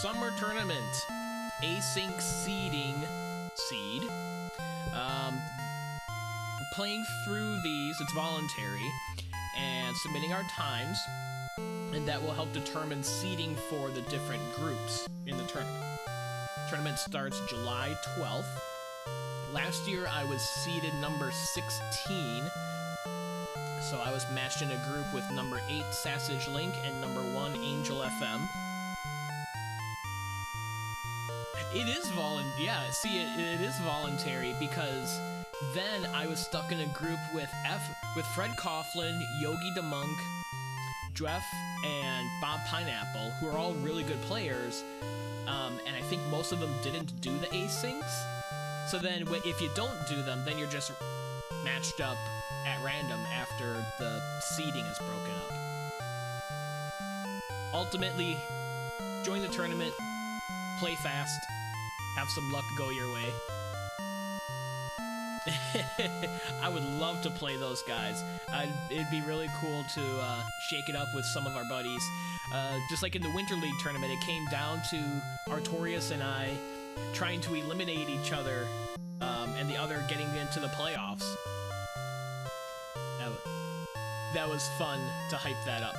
Summer Tournament Async Seed. Playing through these, it's voluntary, and submitting our times, and that will help determine seeding for the different groups in the tournament. Tournament starts July 12th. Last year I was seeded number 16, so I was matched in a group with number 8 Sausage Link and number 1 Angel FM. It is it is voluntary, because then I was stuck in a group with Fred Coughlin, Yogi the Monk, Dreff, and Bob Pineapple, who are all really good players, and I think most of them didn't do the asyncs. So then if you don't do them, then you're just matched up at random after the seeding is broken up. Ultimately, join the tournament, play fast, have some luck go your way. I would love to play those guys. It'd be really cool to shake it up with some of our buddies. Just like in the Winter League tournament, it came down to Artorias and I trying to eliminate each other, and the other getting into the playoffs. That was fun to hype that up.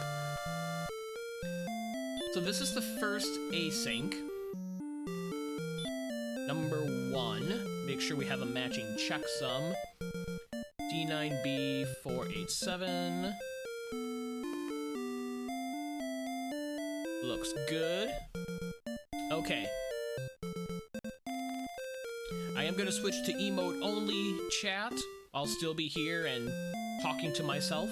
So this is the first async. Number 1, make sure we have a matching checksum. D9B487. Looks good. Okay. I am gonna switch to emote only chat. I'll still be here and talking to myself.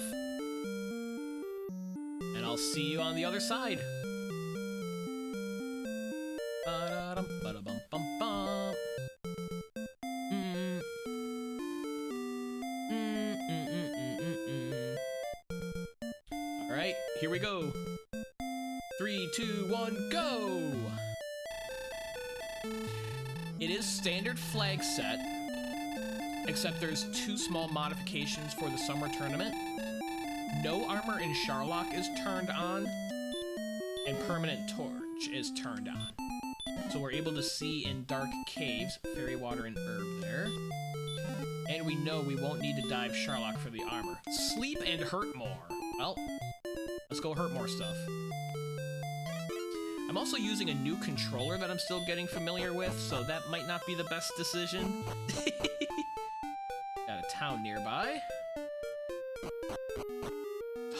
And I'll see you on the other side. Alright, here we go. 3, 2, 1, go! It is standard flag set, except there's 2 small modifications for the summer tournament. No armor in Sharlock is turned on, and permanent torch is turned on. So we're able to see in dark caves, fairy water and herb there. And we know we won't need to dive Sharlock for the armor. Sleep and hurt more. Well, let's go hurt more stuff. I'm also using a new controller that I'm still getting familiar with, so that might not be the best decision. Got a town nearby.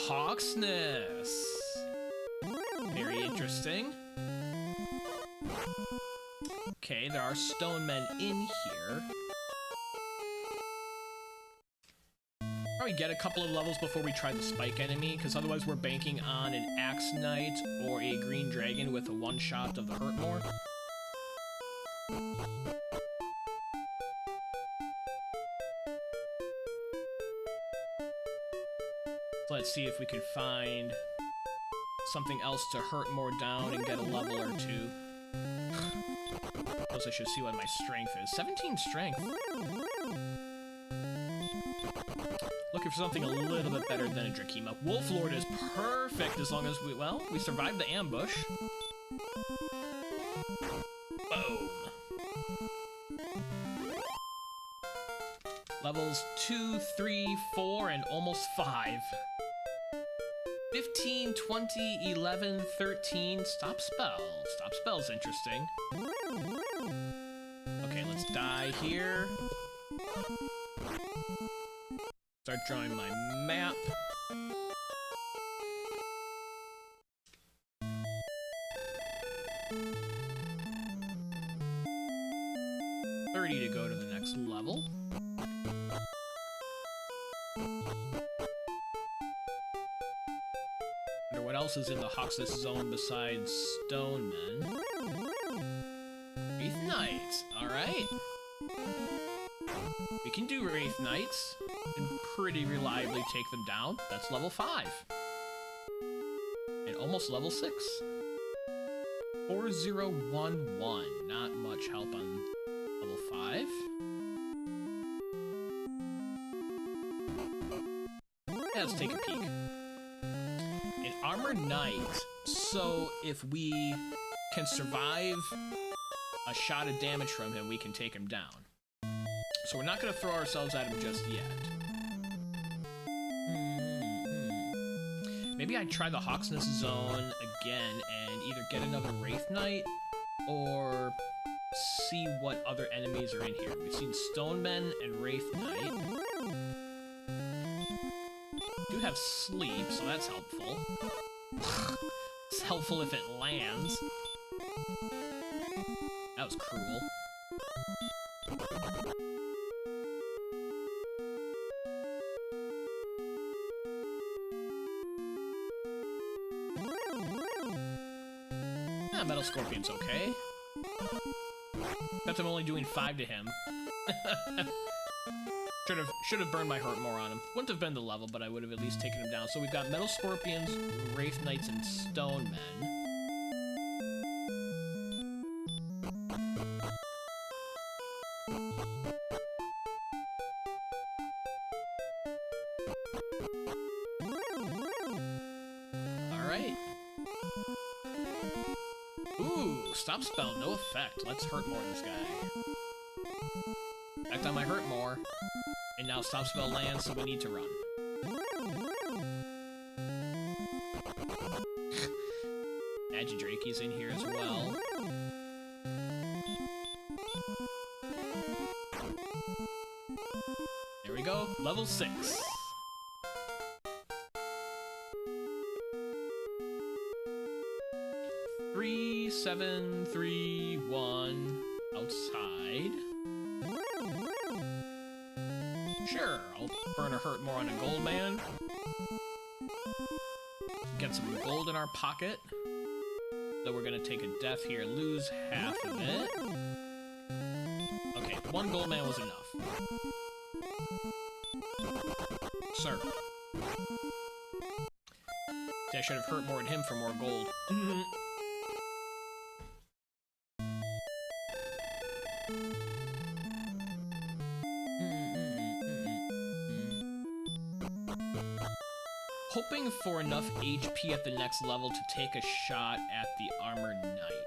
Hawksness. Very interesting. Okay, there are stone men in here. Probably get a couple of levels before we try the spike enemy, because otherwise we're banking on an Axe Knight or a Green Dragon with a one-shot of the Hurtmore. Let's see if we can find something else to hurt more down and get a level or 2. Suppose I should see what my strength is. 17 strength. Looking for something a little bit better than a Drakima. Wolf Lord is perfect as long as we survived the ambush. Boom. Levels 2, 3, 4, and almost 5. 15, 20, 11, 13, stop spell. Stop spell's interesting. Okay, let's die here. Start drawing my map. $30 to go to the next level. Wonder what else is in the Hawksness zone besides Stonemen. Wraith Knights, alright. We can do Wraith Knights and pretty reliably take them down. That's level 5. And almost level 6. 4011. Not much help on level 5. Yeah, let's take a peek. An Armor Knight. So if we can survive a shot of damage from him, we can take him down. So we're not going to throw ourselves at him just yet. Maybe I'd try the Hawksness Zone again and either get another Wraith Knight or see what other enemies are in here. We've seen Stonemen and Wraith Knight. Do have sleep, so that's helpful. It's helpful if it lands. That was cruel. Ah, Metal Scorpion's okay. Except I'm only doing 5 to him. Should have burned my hurt more on him. Wouldn't have been the level, but I would have at least taken him down. So we've got Metal Scorpions, Wraith Knights, and Stone Men. Alright. Ooh, stop spell, no effect. Let's hurt more this guy. Effect on my hurt more. And now stop spell lands, so we need to run. Magidrakey's in here as well. There we go, level 6. Three, 7, 3, 1. Outside. Sure, I'll burn a hurt more on a gold man. Get some gold in our pocket. So we're gonna take a death here, lose half of it. Okay, 1 gold man was enough. Sir. See, I should have hurt more at him for more gold. Hoping for enough HP at the next level to take a shot at the Armored Knight.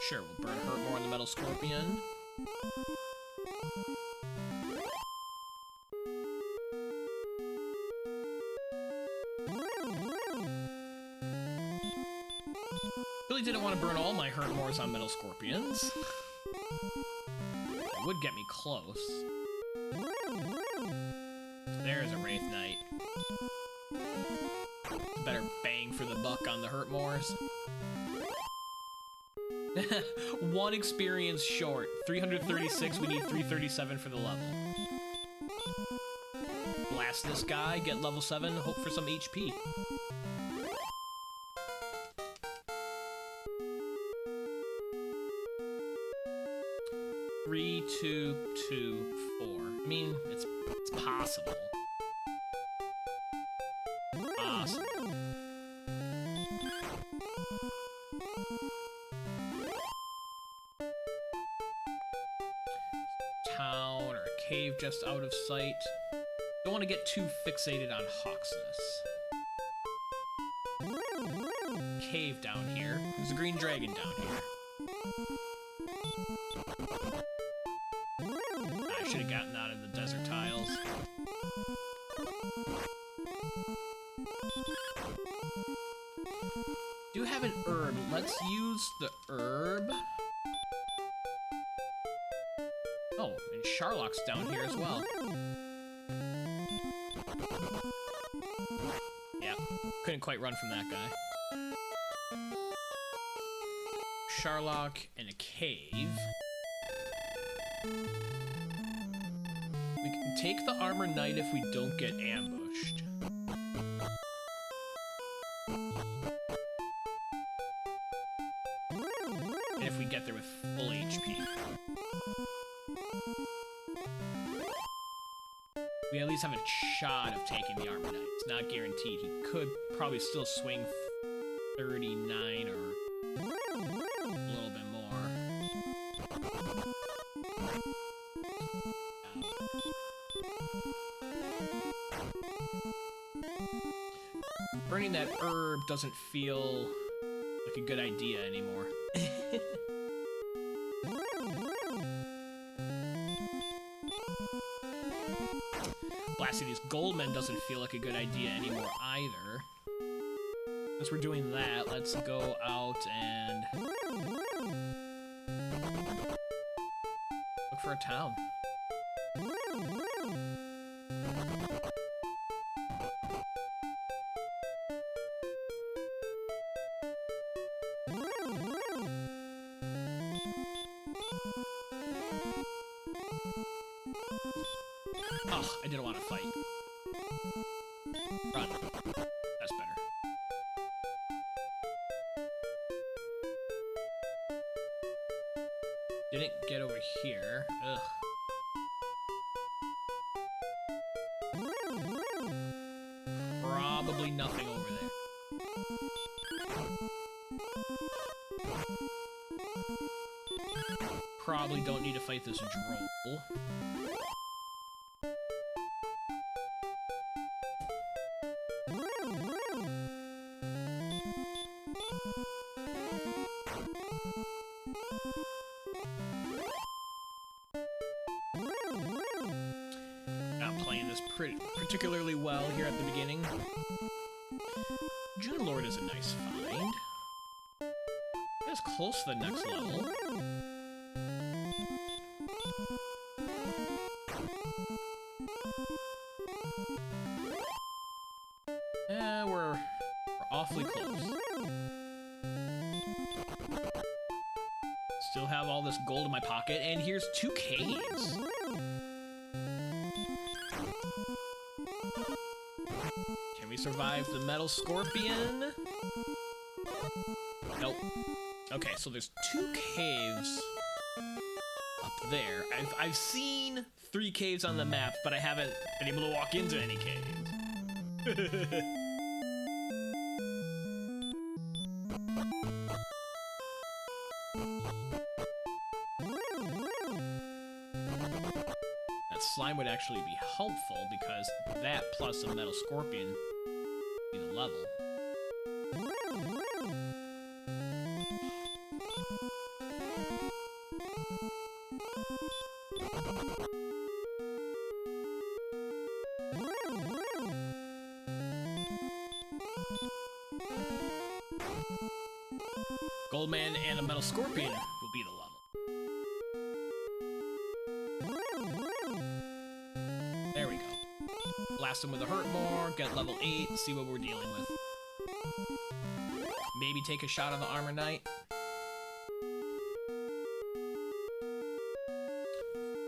Sure, we'll burn hurt more on the Metal Scorpion. Really didn't want to burn all my hurt mores on Metal Scorpions. It would get me close. There's a Wraith Knight. Better bang for the buck on the hurt mores. 1 experience short. 336, we need 337 for the level. Blast this guy, get level 7, hope for some HP. Three, 2, 2, 4. I mean, it's possible. Possible. Town or a cave just out of sight. Don't want to get too fixated on Hawksness. Cave down here. There's a green dragon down here. I should have gotten out of the desert tiles. Do have an herb. Let's use the herb. Oh, and Sharlock's down here as well. Yeah, couldn't quite run from that guy. Sharlock in a cave. We can take the Armor Knight if we don't get ambushed. And if we get there with full HP. We at least have a shot of taking the Armor Knight. It's not guaranteed. He could probably still swing 39 or a little bit more. Burning that herb doesn't feel like a good idea anymore. Blasting these goldmen doesn't feel like a good idea anymore either. Since we're doing that, let's go out and look for a town. Oh, I didn't want to fight. Run. That's better. Didn't get over here. Ugh. Probably nothing over there. Probably don't need to fight this droll. Not playing this particularly well here at the beginning. June Lord is a nice find. It's close to the next level. Yeah, we're awfully close. Still have all this gold in my pocket, and here's 2 caves. Can we survive the metal scorpion? Nope. Okay, so there's 2 caves up there. I've seen 3 caves on the map, but I haven't been able to walk into any caves. That slime would actually be helpful because that plus a metal scorpion would be the level. Goldman and a metal scorpion will be the level. There we go. Blast him with a hurt more, get level 8, see what we're dealing with. Maybe take a shot on the armor knight.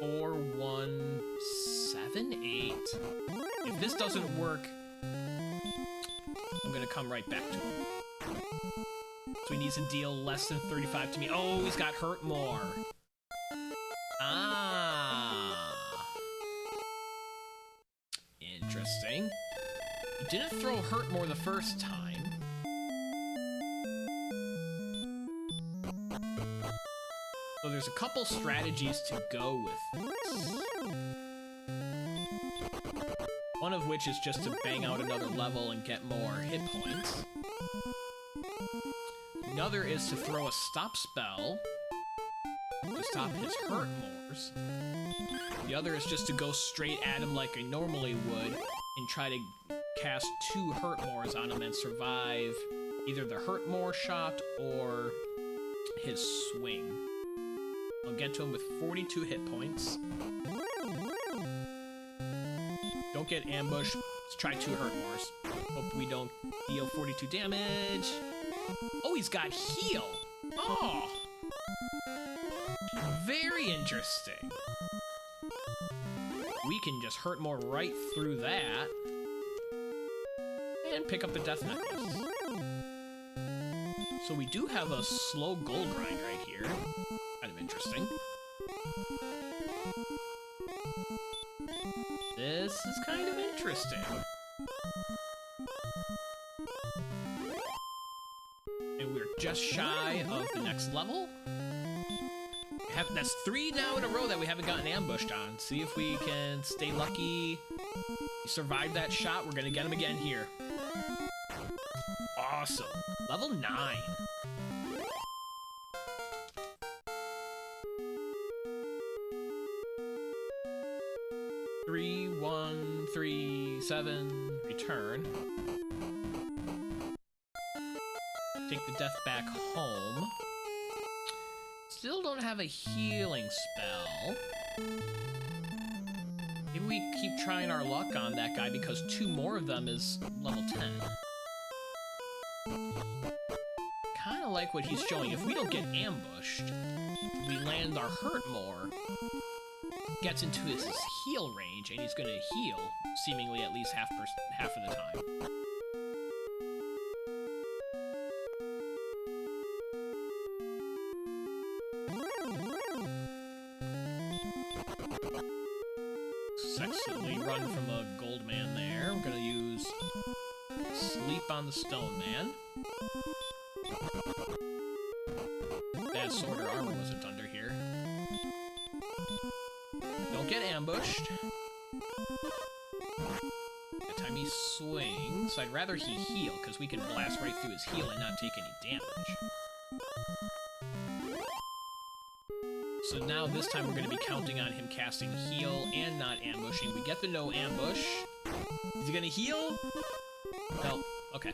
4, 1, 7, 8. If this doesn't work, I'm gonna come right back to him. So he needs to deal less than 35 to me. Oh, he's got hurt more. Ah. Interesting. He didn't throw hurt more the first time. So there's a couple strategies to go with this. One of which is just to bang out another level and get more hit points. Another is to throw a stop spell to stop his hurt mores. The other is just to go straight at him like I normally would and try to cast 2 hurt mores on him and survive either the hurt more shot or his swing. I'll get to him with 42 hit points. Don't get ambushed. Let's try 2 hurt mores. Hope we don't deal 42 damage. Oh, he's got heal. Oh. Very interesting. We can just hurt more right through that. And pick up the death necklace. So we do have a slow gold grind right here. Kind of interesting. This is kind of interesting. And we're just shy of the next level. That's 3 now in a row that we haven't gotten ambushed on. See if we can stay lucky. We survived that shot. We're gonna get him again here. Awesome. Level 9. Three, 1, 3, 7. Return. Take the death back home. Still don't have a healing spell. Maybe we keep trying our luck on that guy because 2 more of them is level 10. Kinda like what he's showing. If we don't get ambushed, we land our hurt more, gets into his heal range, and he's gonna heal, seemingly at least half of the time. Successfully run from a gold man there. I'm gonna use Sleep on the Stone Man. Bad sword or armor wasn't under here. Don't get ambushed. The time he swings, I'd rather he heal, because we can blast right through his heal and not take any damage. So now this time we're going to be counting on him casting heal and not ambushing. We get the no ambush. Is he going to heal? No. Okay.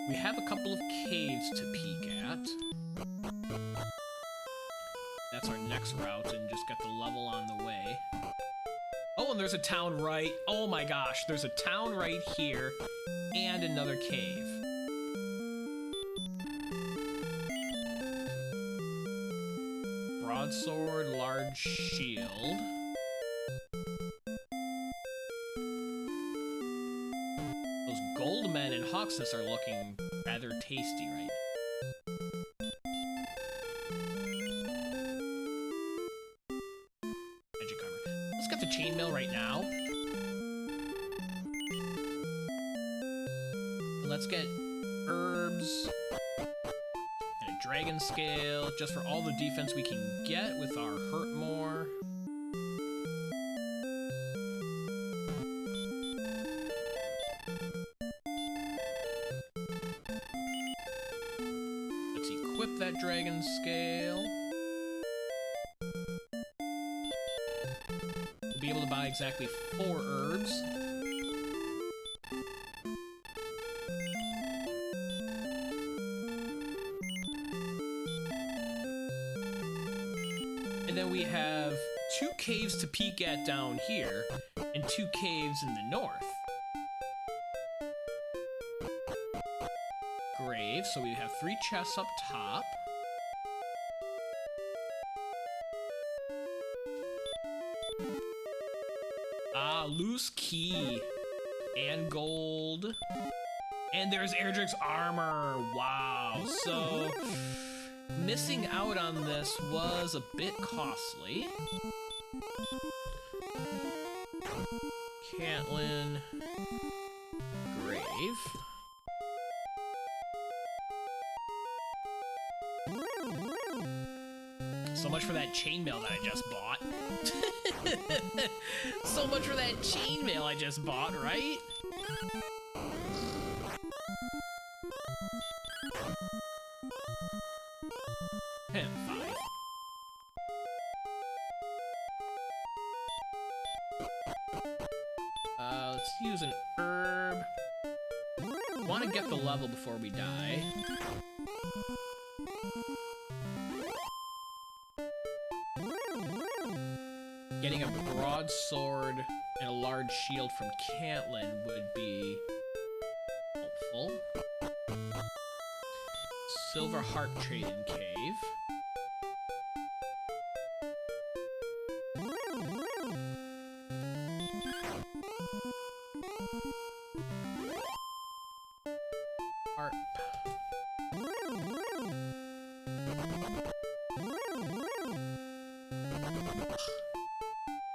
We have a couple of caves to peek at. That's our next route, and just get the level on the way. Oh, and there's a town right... Oh my gosh, there's a town right here, and another cave. Broadsword, large shield. Those gold men and Hoxus are looking rather tasty right now. Chainmail right now. Let's get herbs and a dragon scale just for all the defense we can get with our hurt more. Let's equip that dragon scale. Be able to buy exactly 4 herbs. And then we have 2 caves to peek at down here, and 2 caves in the north. Grave, so we have 3 chests up top. Ah, loose key. And gold. And there's Erdrick's armor. Wow. So, missing out on this was a bit costly. Caitlin. Grave. So much for that chainmail that I just bought. So much for that chainmail I just bought, right? And 5. Let's use an herb. Want to get the level before we die. Getting a broadsword and a large shield from Caitlin would be helpful. Silver Heart Trading Cave. Harp.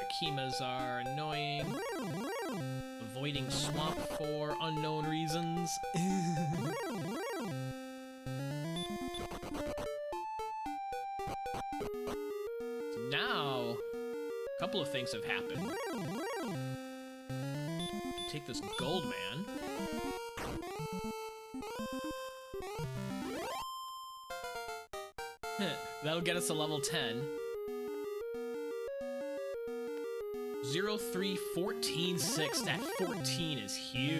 Akimas are annoying. Avoiding swamp for unknown reasons. couple of things have happened. Take this gold man. That'll get us to level 10. 0, 3, 14, 6. That 14 is huge.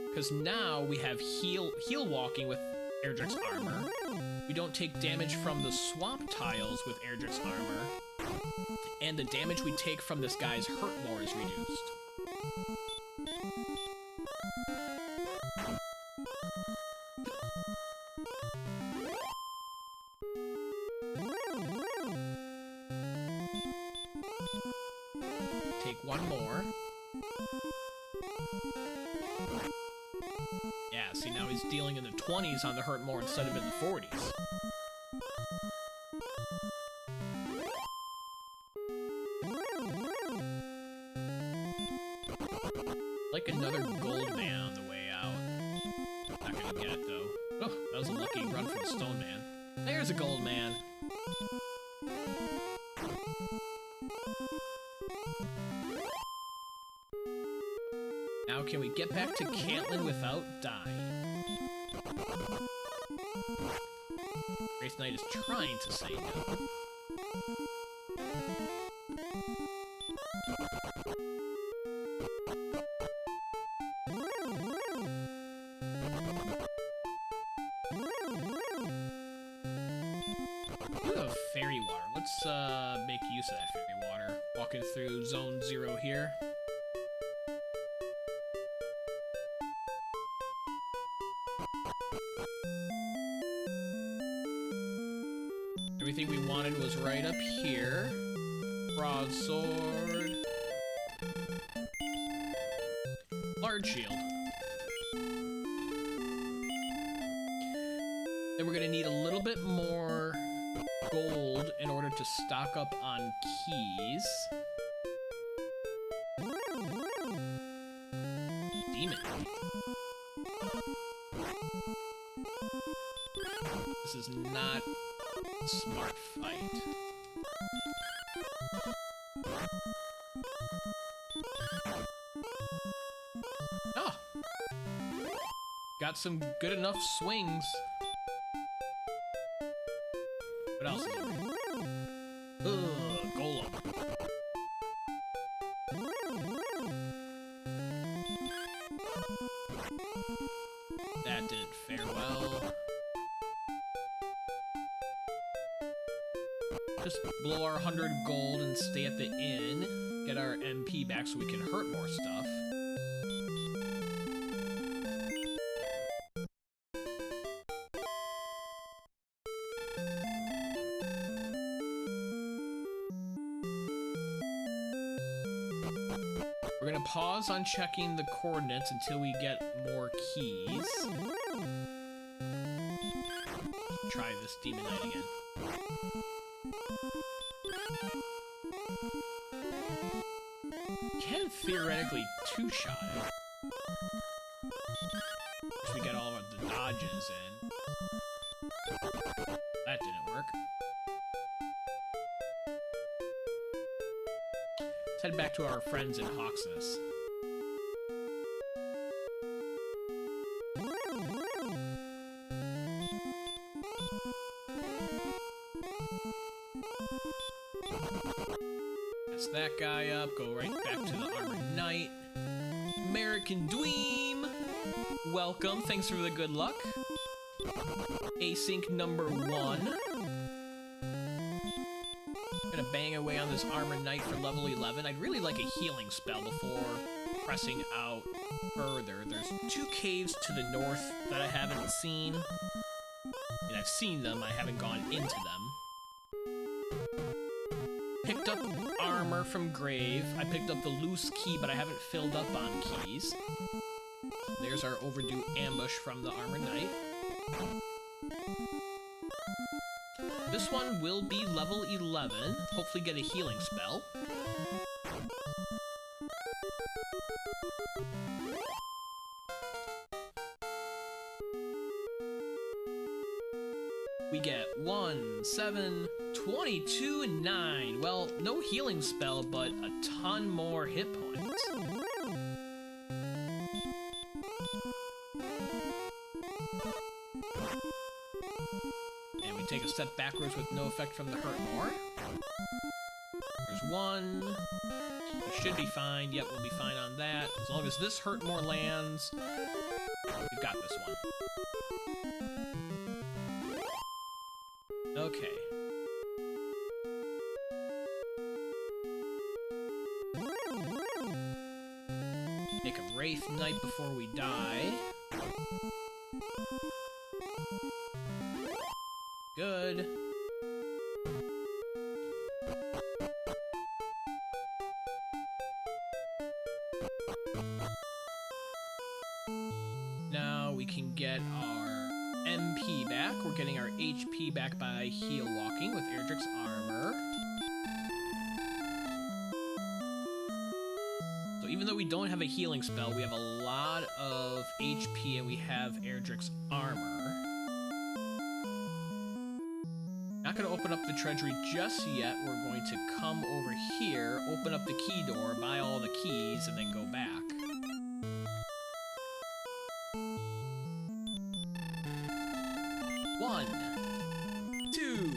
Because now we have heal walking with Erdrick's armor. We don't take damage from the swamp tiles with Erdrick's armor. And the damage we take from this guy's hurt lore is reduced. Take one more. Yeah, see, now he's dealing in the 20s on the hurt lore instead of in the 40s. Like another gold man on the way out. Not gonna get it though. Oh, that was a lucky run for the stone man. There's a gold man. Now can we get back to Cantlin without dying? Grace Knight is trying to say no. Fairy water. Let's make use of that fairy water. Walking through zone 0 here. Everything we wanted was right up here. Broadsword. Large shield. Then we're gonna need a little bit more gold in order to stock up on keys. Demon. This is not a smart fight. Oh! Got some good enough swings. What else is there? Ugh, golem. That didn't fare well. Just blow our 100 gold and stay at the inn. Get our MP back so we can hurt more stuff. We're gonna pause on checking the coordinates until we get more keys. Try this Demon Knight again. Can theoretically two-shot it. If we get all of the dodges in. That didn't work. Let's head back to our friends in Hawksness. That's that guy up. Go right back to the Armored Knight. American Dweem! Welcome. Thanks for the good luck. Async number 1. Gonna bang away on this Armored Knight for level 11. I'd really like a healing spell before pressing out further. There's 2 caves to the north that I haven't seen. And I've seen them, I haven't gone into them. Picked up armor from Grave. I picked up the loose key, but I haven't filled up on keys. There's our overdue ambush from the Armored Knight. This one will be level 11. Hopefully get a healing spell. We get 1, 7, 22, and 9. Well, no healing spell, but a ton more hit points. And we take a step backwards with no effect from the hurt more. There's 1. We should be fine. Yep, we'll be fine on that. As long as this hurt more lands, we've got this one. Okay. Make a Wraith Knight before we die. Good. Now we can get our MP back. We're getting our HP back by heal walking with Erdrick's armor. So even though we don't have a healing spell, we have a lot of HP and we have Erdrick's armor. Not going to open up the treasury just yet. We're going to come over here, open up the key door, buy all the keys, and then go back. One, 2,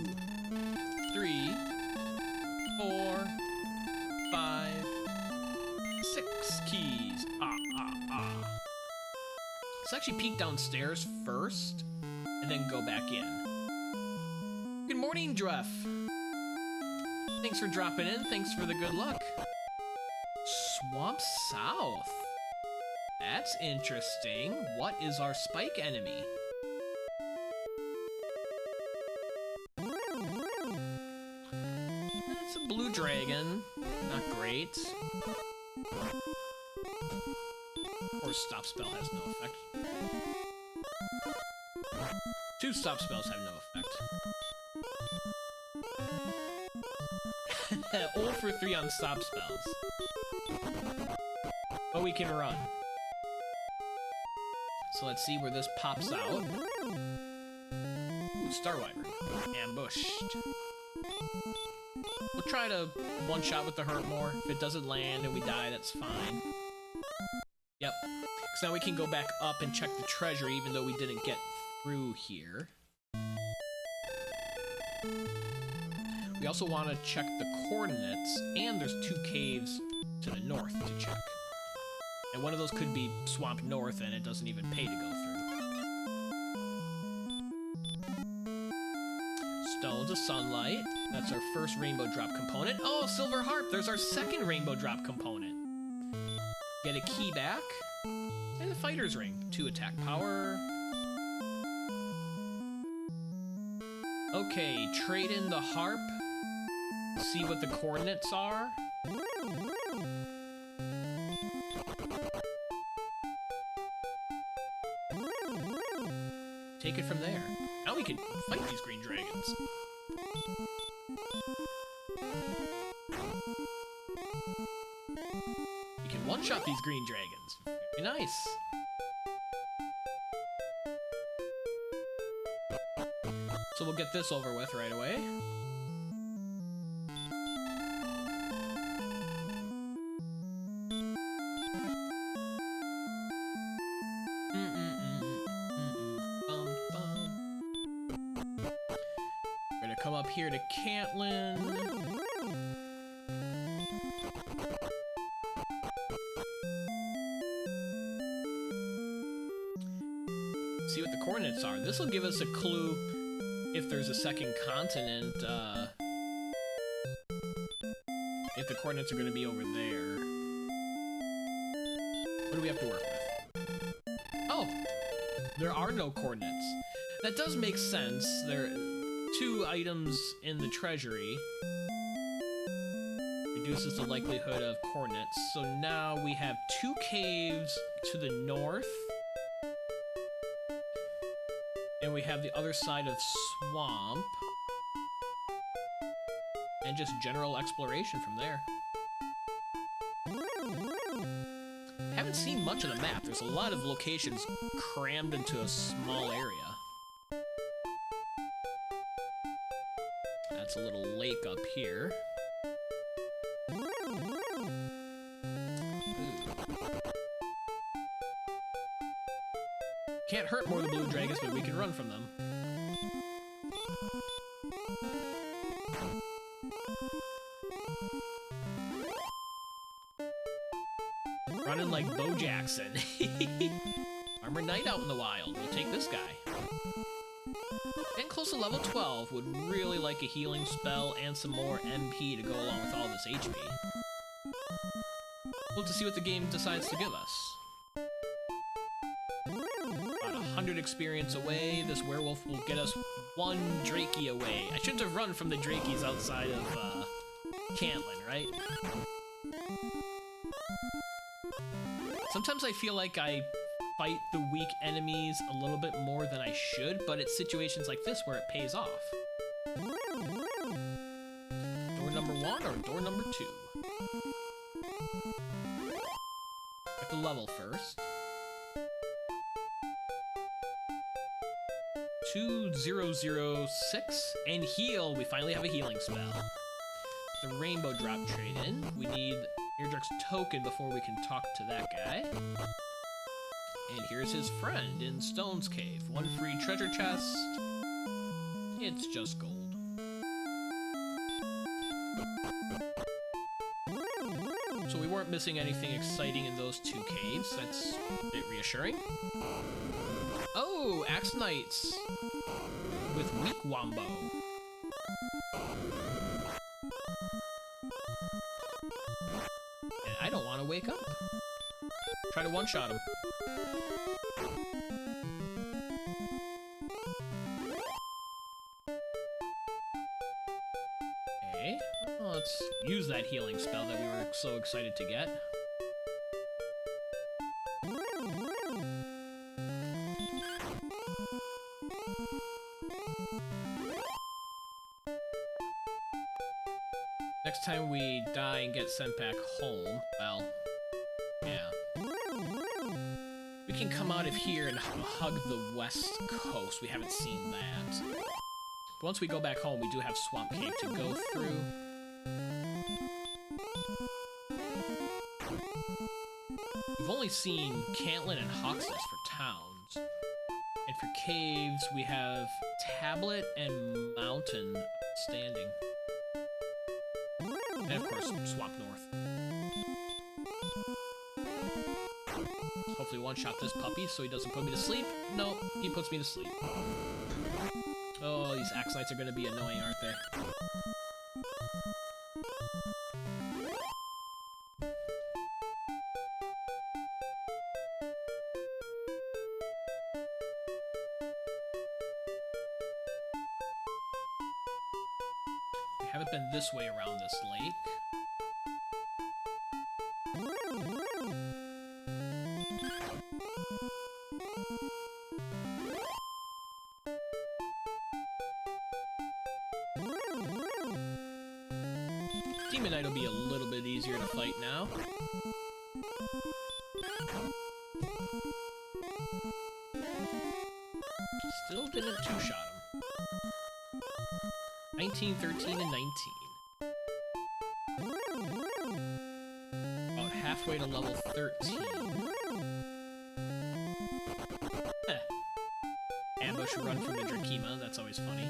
3, 4, 5, 6 keys. Let's actually peek downstairs first, and then go back in. Good morning, Druff. Thanks for dropping in. Thanks for the good luck. Swamp South. That's interesting. What is our spike enemy? It's a blue dragon. Not great. Or stop spell has no effect. 2 stop spells have no effect. 0 for 3 on stop spells. But we can run. So let's see where this pops out. Ooh, Star Wyvern. Ambushed. We'll try to one-shot with the hurt more. If it doesn't land and we die, that's fine. Yep. Because now we can go back up and check the treasury, even though we didn't get through here. We also want to check the coordinates, and there's 2 caves to the north to check. And one of those could be Swamp North, and it doesn't even pay to go through. Stones of Sunlight. That's our first rainbow drop component. Oh, Silver Harp! There's our second rainbow drop component. Get a key back. And the Fighter's Ring. 2 attack power. Okay, trade in the harp. See what the coordinates are. Take it from there. Now we can fight these green dragons. We can one-shot these green dragons. Very nice. So we'll get this over with right away. We're gonna come up here to Cantlin. See what the coordinates are. This will give us a clue if there's a second continent, if the coordinates are going to be over there. What do we have to work with? Oh, there are no coordinates. That does make sense. There are 2 items in the treasury. Reduces the likelihood of coordinates. So now we have 2 caves to the north. And we have the other side of Swamp. And just general exploration from there. Haven't seen much of the map. There's a lot of locations crammed into a small area. that's a little lake up here. Can't hurt more of the blue dragons, but we can run from them. Running like Bo Jackson. Armor Knight out in the wild. We'll take this guy. Getting close to level 12 would really like a healing spell and some more MP to go along with all this HP. We'll have to see what the game decides to give us. About 100 experience away. This werewolf will get us 1 Drakey away. I shouldn't have run from the Drakeys outside of Cantlin, right? Sometimes I feel like I fight the weak enemies a little bit more than I should, but it's situations like this where it pays off. Door number 1 or door number 2? Have to level first. 2006 and heal. We finally have a healing spell. The rainbow drop trade in. We need Airdruk's token before we can talk to that guy. And here's his friend in Stone's Cave. 1 free treasure chest. It's just gold. So we weren't missing anything exciting in those 2 caves. That's a bit reassuring. Oh, Axe Knights with Weak Wombo. And I don't want to wake up. Try to one-shot him. Okay, well, let's use that healing spell that we were so excited to get. Next time we die and get sent back home, well, yeah. We can come out of here and hug the west coast. We haven't seen that. But once we go back home, we do have Swamp Cave to go through. We've only seen Cantlin and Hoxus for towns. And for caves, we have Tablet and Mountain standing. And of course, Swamp North. Hopefully one-shot this puppy so he doesn't put me to sleep. No, he puts me to sleep. Oh, these Axe Knights are going to be annoying, aren't they? We haven't been this way around this lake. Demon Knight will be a little bit easier to fight now. Still didn't two-shot him. 19, 13, and 19. About halfway to level 13. Heh. Ambush run from the Drakima, that's always funny.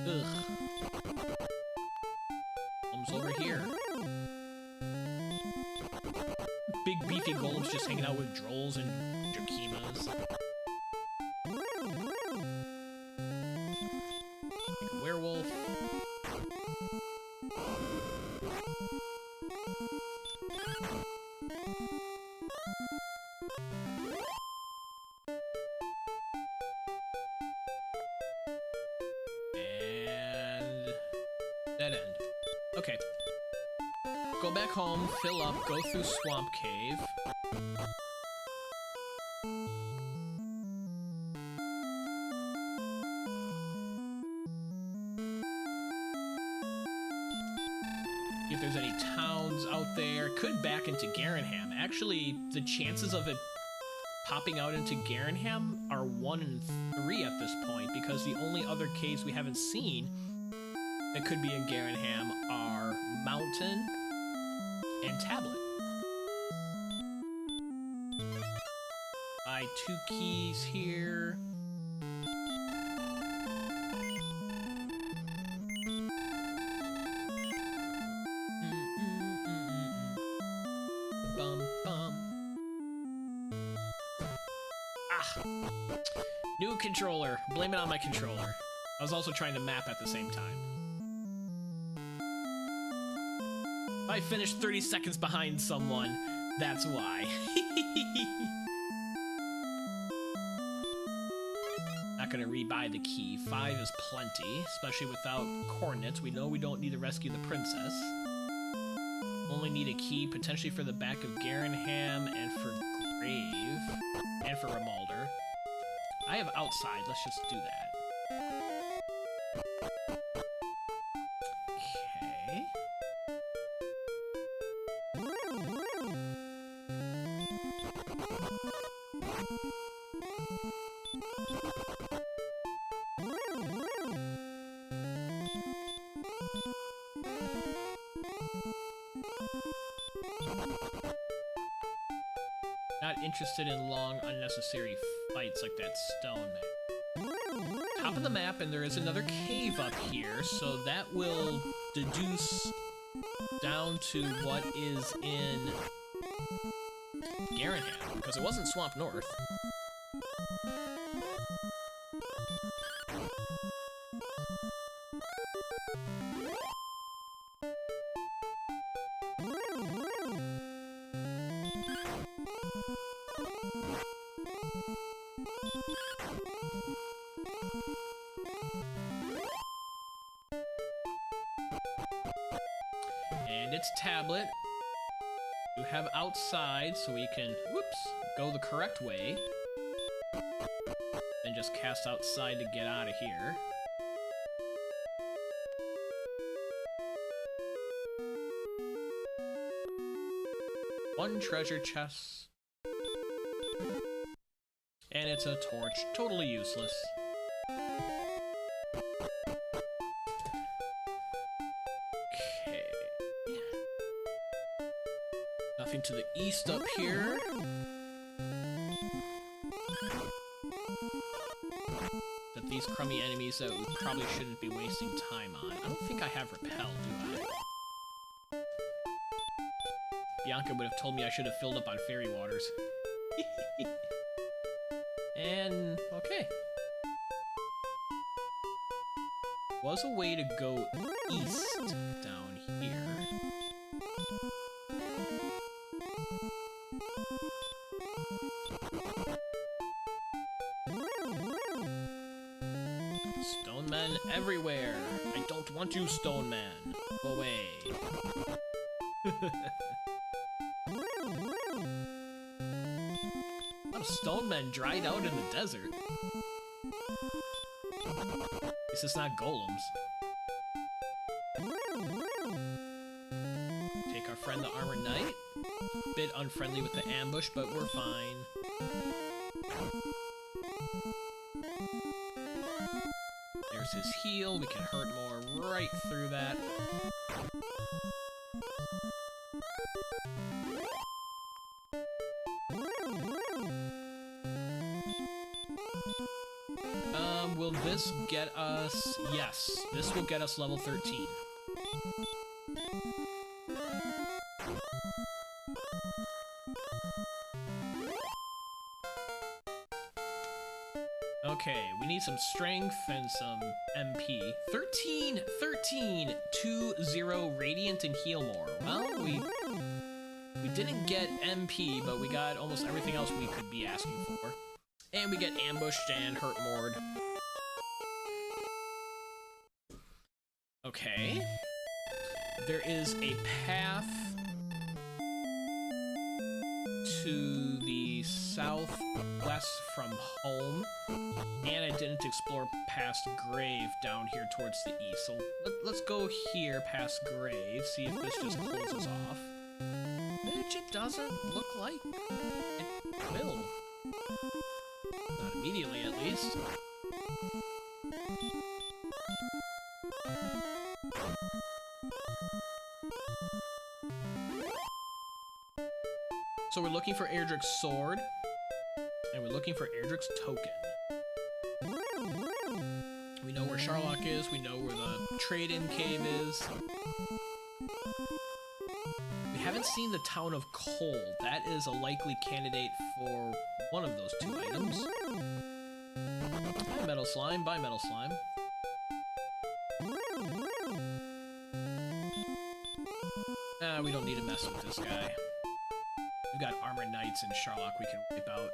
Ugh. Golem's over here. Big beefy golems just hanging out with Drolls and Drakimas. Like a werewolf. And dead end. Okay. Go back home, fill up, go through Swamp Cave. See if there's any towns out there. Could back into Garenham. Actually, the chances of it popping out into Garenham are 1 and 3 at this point, because the only other caves we haven't seen that could be in Garenham are Mountain and Tablet. Buy 2 keys here. New controller. Blame it on my controller. I was also trying to map at the same time. If I finished 30 seconds behind someone, that's why. Not gonna rebuy the key. 5 is plenty, especially without coordinates. We know we don't need to rescue the princess. Only need a key potentially for the back of Garenham and for Grave and for Remalder. I have outside, let's just do that. Okay. Not interested in long, unnecessary fights like that stone man. Top of the map, and there is another cave up here, so that will deduce down to what is in Garenham, because it wasn't Swamp North. And it's Tablet. You have outside, so we can, whoops, go the correct way. Then just cast outside to get out of here. One treasure chest. And it's a torch. Totally useless. Okay. Nothing to the east up here. That these crummy enemies that we probably shouldn't be wasting time on. I don't think I have repel, do I? Bianca would have told me I should have filled up on fairy waters. And, okay. Was a way to go east down here. Stone men everywhere. I don't want you, stone man. Go away. A lot of stone men dried out in the desert. At least it's not golems. Take our friend the armored knight. Bit unfriendly with the ambush, but we're fine. There's his heal. We can hurt more right through that. Will this get us... Yes, this will get us level 13. Okay, we need some strength and some MP. 13, 2-0 radiant and heal more. Well, we didn't get MP, but we got almost everything else we could be asking for. And we get ambushed and hurt moored. Okay. There is a path to the southwest from home, and I didn't explore past Grave down here towards the east. So let's go here past Grave, see if this just closes off. Which it doesn't look like it will. Not immediately, at least. So we're looking for Erdrick's sword, and we're looking for Erdrick's token. We know where Sharlock is, we know where the trade-in cave is. We haven't seen the town of Coal. That is a likely candidate for one of those two items. Bye, Metal Slime. Bye, Metal Slime. We don't need to mess with this guy. We've got Armored Knights and Sharlock we can wipe out.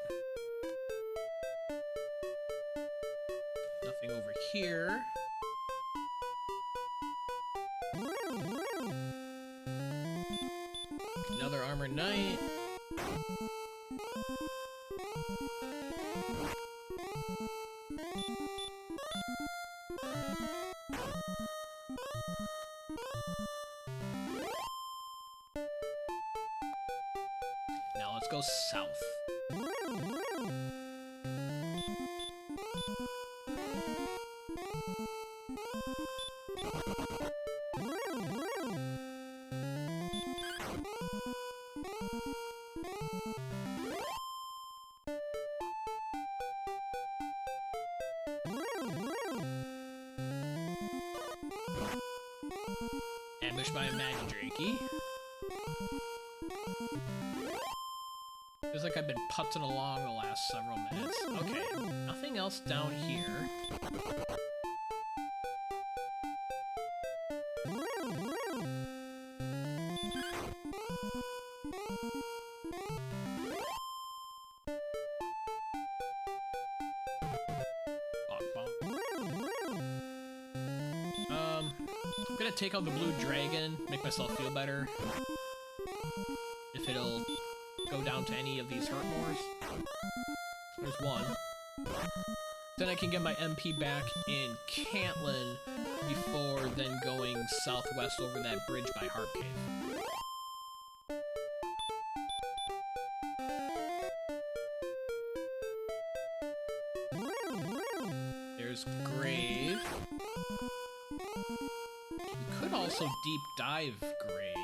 Nothing over here. Another Armored Knight. Now let's go south. Ambushed by a Magidrakey. Feels like I've been putzing along the last several minutes. Okay, nothing else down here. I'm gonna take out the blue dragon, make myself feel better. If it'll go down to any of these Hurtmores. There's one. Then I can get my MP back in Cantlin before then going southwest over that bridge by Harp Cave. There's Grave. We could also deep dive Grave.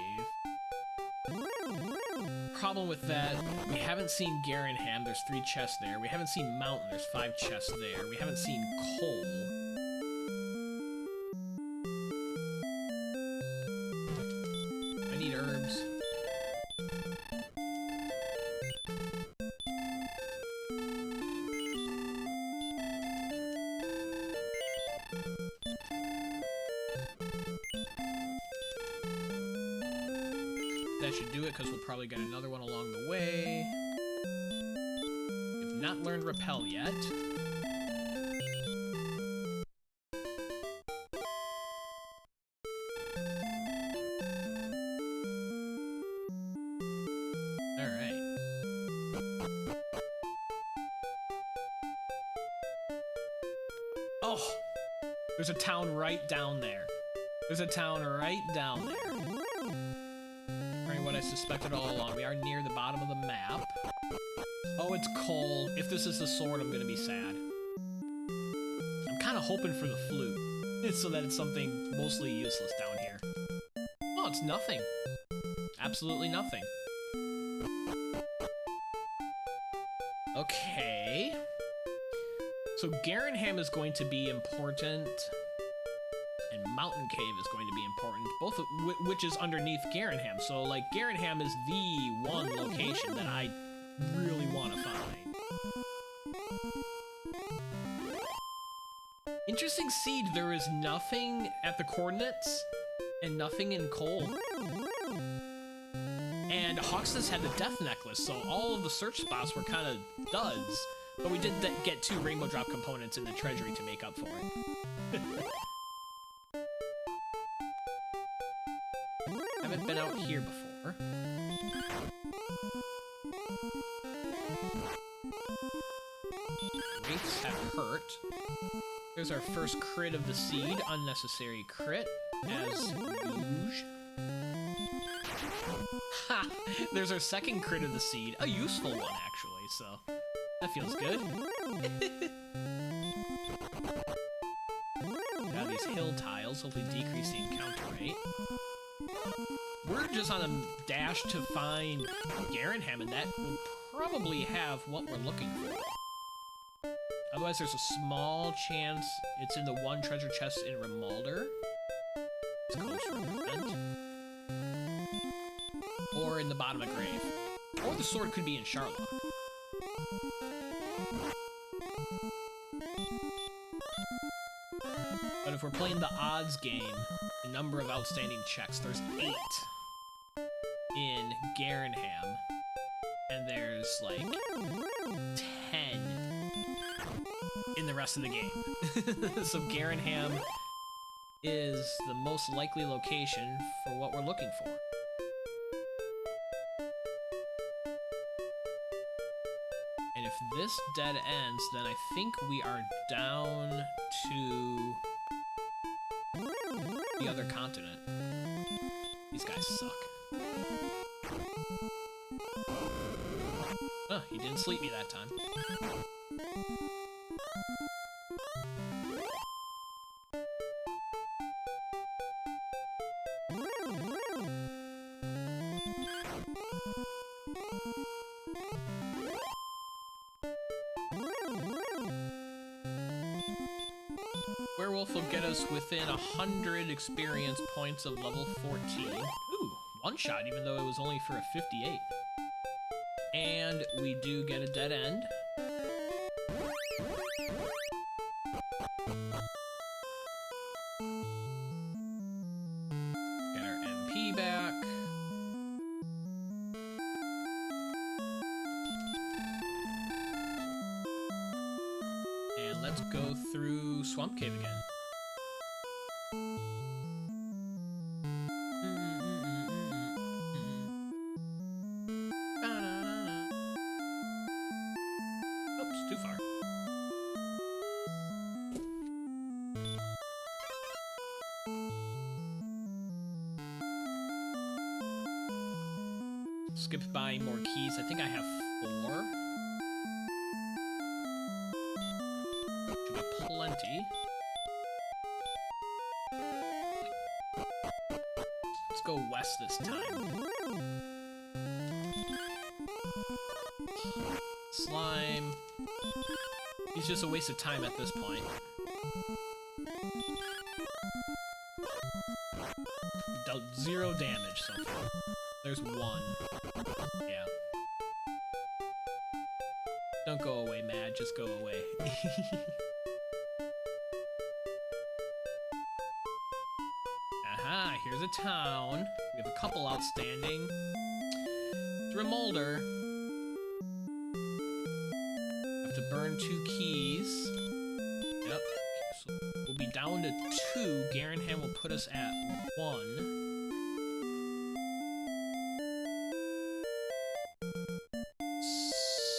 Problem with that, we haven't seen Garenham, there's 3 chests there. We haven't seen Mountain, there's 5 chests there. We haven't seen Coal. I need herbs. That should do it, because we'll probably get another one along the way. We've not learned Repel yet. Alright. Oh! There's a town right down there. There's a town right down there. What I suspected all along. We are near the bottom of the map. Oh, it's Coal. If this is the sword, I'm gonna be sad. I'm kind of hoping for the flute, so that it's something mostly useless down here. Oh, it's nothing. Absolutely nothing. Okay. So Garenham is going to be important. And Mountain Cave is going to be important, both of which is underneath Garenham. So, like, Garenham is the one location that I really want to find. Interesting seed, there is nothing at the coordinates and nothing in Coal. And Hawksness had the Death Necklace, so all of the search spots were kind of duds. But we did get 2 Rainbow Drop components in the treasury to make up for it. Haven't been out here before. Wraiths have hurt. There's our first crit of the seed, unnecessary crit, as usual. Ha! There's our second crit of the seed, a useful one actually, so That feels good. Got these hill tiles, hopefully decrease the encounter rate. We're just on a dash to find Garenham, and that will probably have what we're looking for. Otherwise, there's a small chance it's in the one treasure chest in Rimalder. It's close for an event. Or in the bottom of Grave. Or the sword could be in Charlock. But if we're playing the odds game, the number of outstanding checks, there's 8 in Garenham, and there's like 10 in the rest of the game. So Garenham is the most likely location for what we're looking for. And if this dead ends, then I think we are down to the other continent. These guys suck. Oh, he didn't sleep me that time. Werewolf will get us within 100 experience points of level 14. Ooh, one shot, even though it was only for a 58. And we do get a dead end. Get our MP back. And let's go through Swamp Cave again. Oops, too far. Skip buying more keys. I think I have 4. Should be plenty. Let's go west this time. Slime. He's just a waste of time at this point. Dealt 0 damage so far. There's 1. Yeah. Don't go away, Mad. Just go away. Aha, here's a town. We have a couple outstanding. It's Rimalder. Have to burn 2 keys. Yep. So we'll be down to 2. Garenham will put us at 1.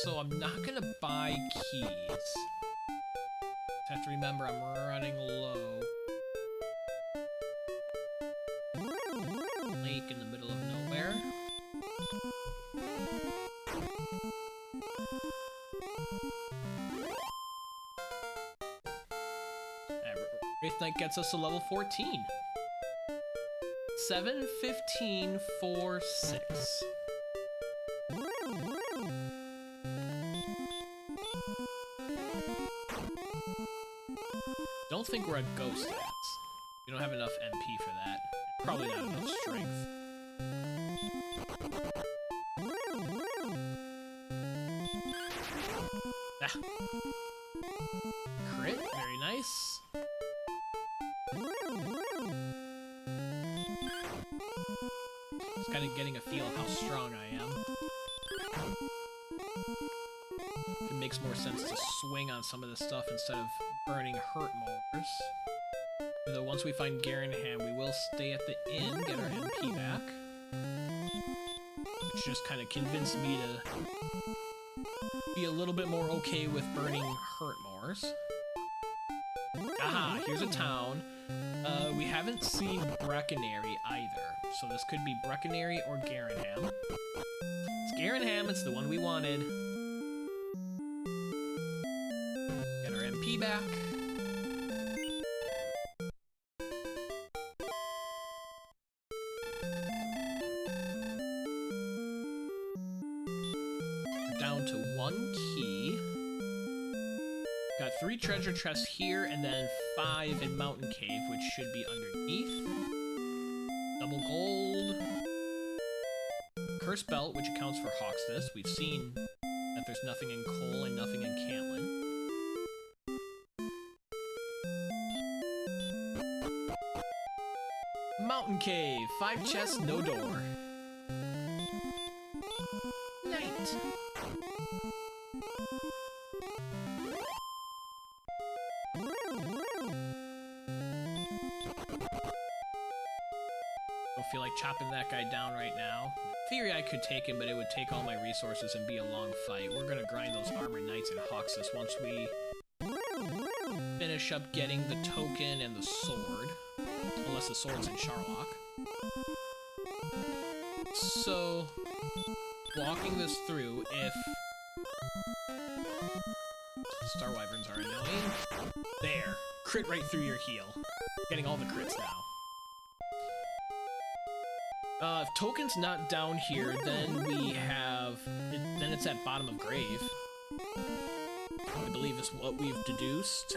So I'm not gonna buy keys. Have to remember I'm running low. Lake in the middle of nowhere. Wraith Knight gets us to level 14. 7, 15, 4, 6. Don't think we're at ghost stats. We don't have enough MP for that. Probably not enough strength. Ah. Crit, very nice. Just kind of getting a feel of how strong I am. It makes more sense to swing on some of this stuff instead of burning hurt mores. Though once we find Garenham, we will stay at the inn, get our MP back. Which just kind of convinced me to be a little bit more okay with burning hurt mores. Aha, here's a town. We haven't seen Breckenary either, so this could be Breckenary or Garenham. It's Garenham, it's the one we wanted. key back. We're down to 1 key. Got 3 treasure chests here, and then 5 in Mountain Cave, which should be underneath. Double gold. Cursed Belt, which accounts for Hawksness. We've seen that there's nothing in Cole and nothing in Cantlin. Mountain Cave, 5 chests, no door. Night. Don't feel like chopping that guy down right now. In theory, I could take him, but it would take all my resources and be a long fight. We're gonna grind those Armor Knights and Hawksness once we finish up getting the token and the sword. Unless the sword's in Charlock. So, walking this through, if Star Wyverns are annoying. There. Crit right through your heel. Getting all the crits now. If token's not down here, then we have... then it's at bottom of grave. I believe is what we've deduced.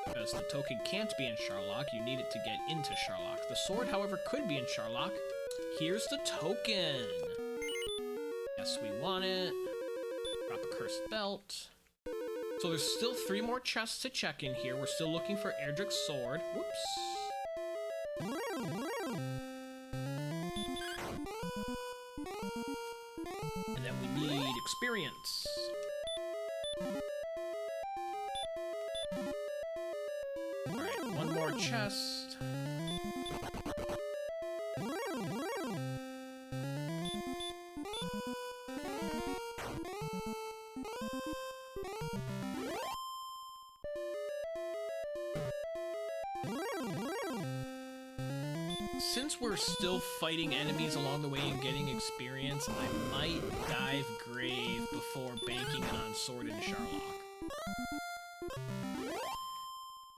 Because the token can't be in Charlock, you need it to get into Charlock. The sword, however, could be in Charlock. Here's the token! Yes, we want it. Drop a Cursed Belt. So there's still 3 more chests to check in here. We're still looking for Erdrick's sword. Whoops. And then we need experience. Alright, 1 more chest. Since we're still fighting enemies along the way and getting experience, I might dive grave before banking on sword and Charlock.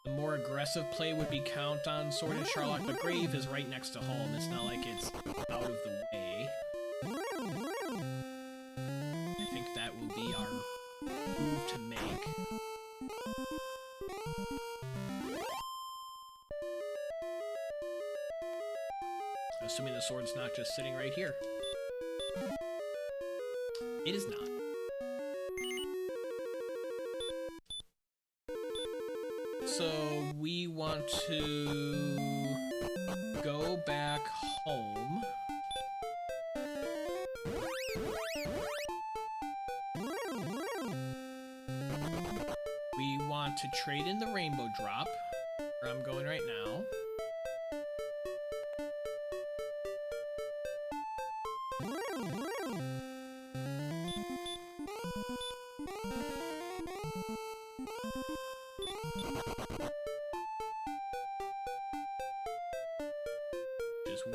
The more aggressive play would be count on sword and Charlock, but grave is right next to home. It's not like it's out of the way. I think that will be our move to make. Assuming the sword's not just sitting right here. It is not. So we want to go back home. We want to trade in the rainbow drop, where I'm going right now.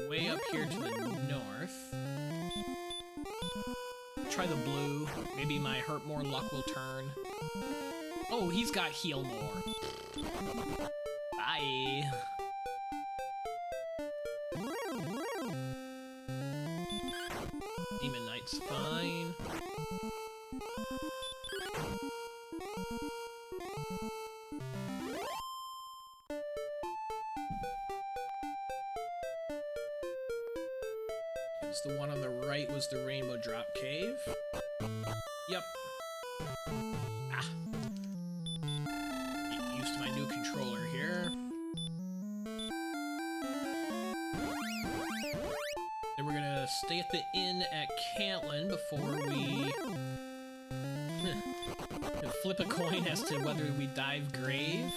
Way up here to the north. Try the blue. Maybe my hurt more luck will turn. Oh, he's got heal more. Bye. Demon Knight's fine. The one on the right was the Rainbow Drop Cave. Yep. Ah. Get used to my new controller here. Then we're gonna stay at the inn at Cantlin before we flip a coin as to whether we dive grave.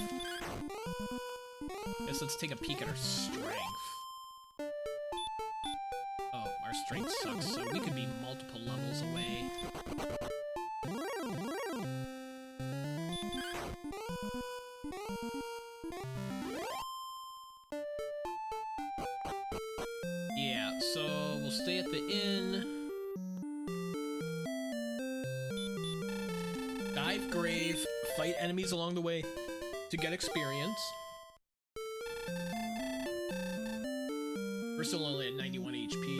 Guess let's take a peek at our strength. Strength sucks, so we could be multiple levels away. Yeah, so we'll stay at the inn. dive grave, fight enemies along the way to get experience. We're still only at 91 HP.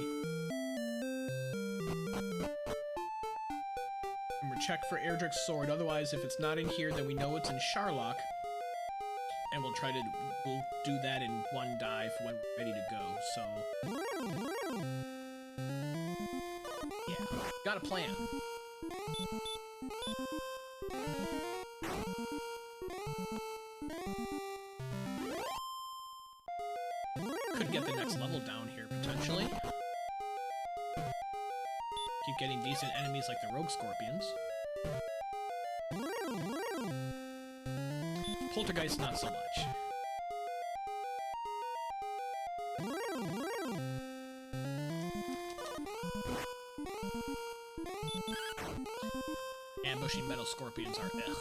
And we're check for Erdrick's sword, otherwise if it's not in here then we know it's in Sharlock. And we'll do that in one dive when we're ready to go, so... yeah, got a plan. Could get the next level down here, potentially. Keep getting decent enemies like the Rogue Scorpions. Poltergeist, not so much. Ambushing metal scorpions are ugh.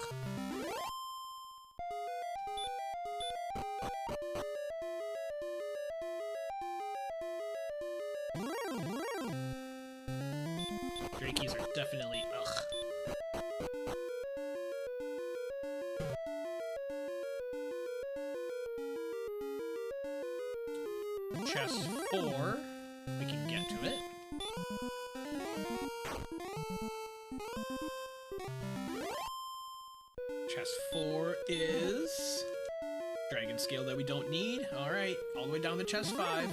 Drakeys are definitely ugh. Chest 4, we can get to it. Chest 4 is dragon scale that we don't need. Alright, all the way down to chest 5.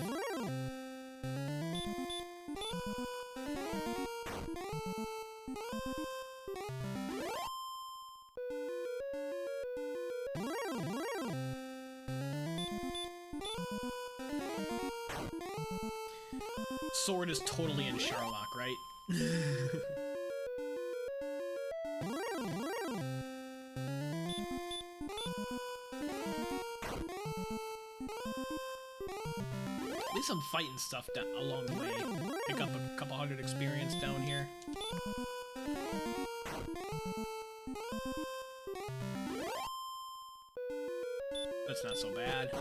Sword is totally in Sharlock, right? At least I'm fighting stuff down along the way. Pick up a couple hundred experience down here. That's not so bad.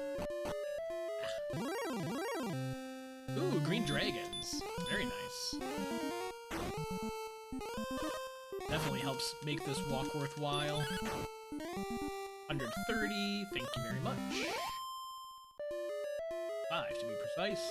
Ooh, green dragons. Very nice. Definitely helps make this walk worthwhile. 130, thank you very much. 5 to be precise.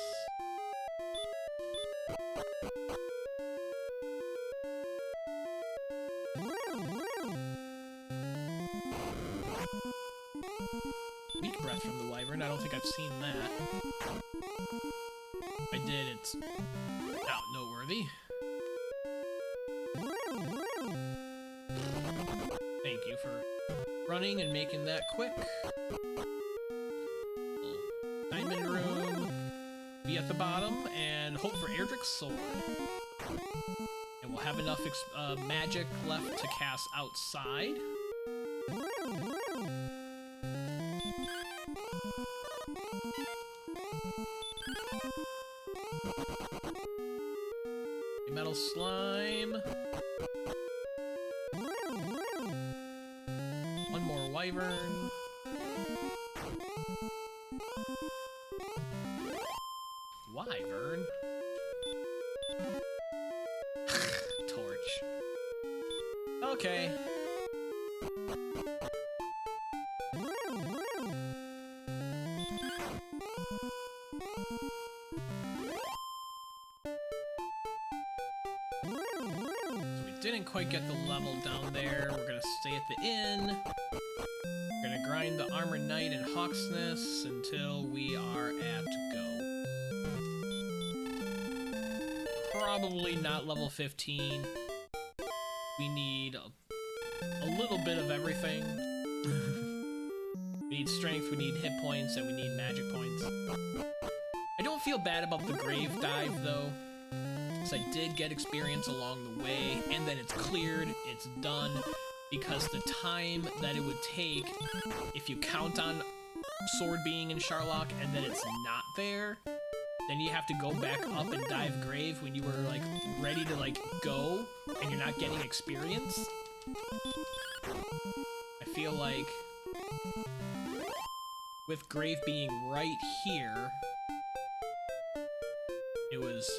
Weak breath from the wyvern, I don't think I've seen that. If I did, it's not noteworthy. Thank you for running and making that quick. Diamond room, be at the bottom, and hope for Erdrick's sword. And we'll have enough magic left to cast outside. Metal slime. One more wyvern. Wyvern? Torch. Okay. Didn't quite get the level down there. We're gonna stay at the inn. We're gonna grind the Armored Knight and Hawksness until we are at go. Probably not level 15. We need a little bit of everything. We need strength, we need hit points, and we need magic points. I don't feel bad about the grave dive though. I did get experience along the way, and then it's cleared, it's done, because the time that it would take, if you count on sword being in Sharlock and then it's not there, then you have to go back up and dive grave when you were like ready to like go, and you're not getting experience. I feel like with grave being right here, it was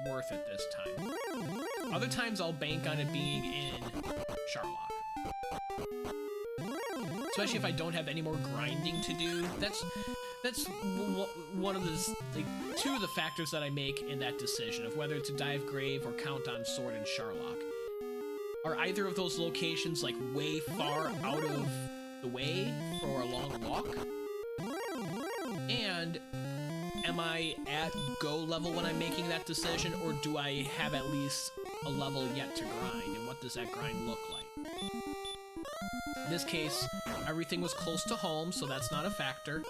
worth it this time. Other times I'll bank on it being in Sharlock. Especially if I don't have any more grinding to do. That's one of the, like, two of the factors that I make in that decision of whether to dive grave or count on sword and Sharlock. Are either of those locations like way far out of the way for a long walk? And am I at go level when I'm making that decision, or do I have at least a level yet to grind, and what does that grind look like? In this case, everything was close to home, so that's not a factor.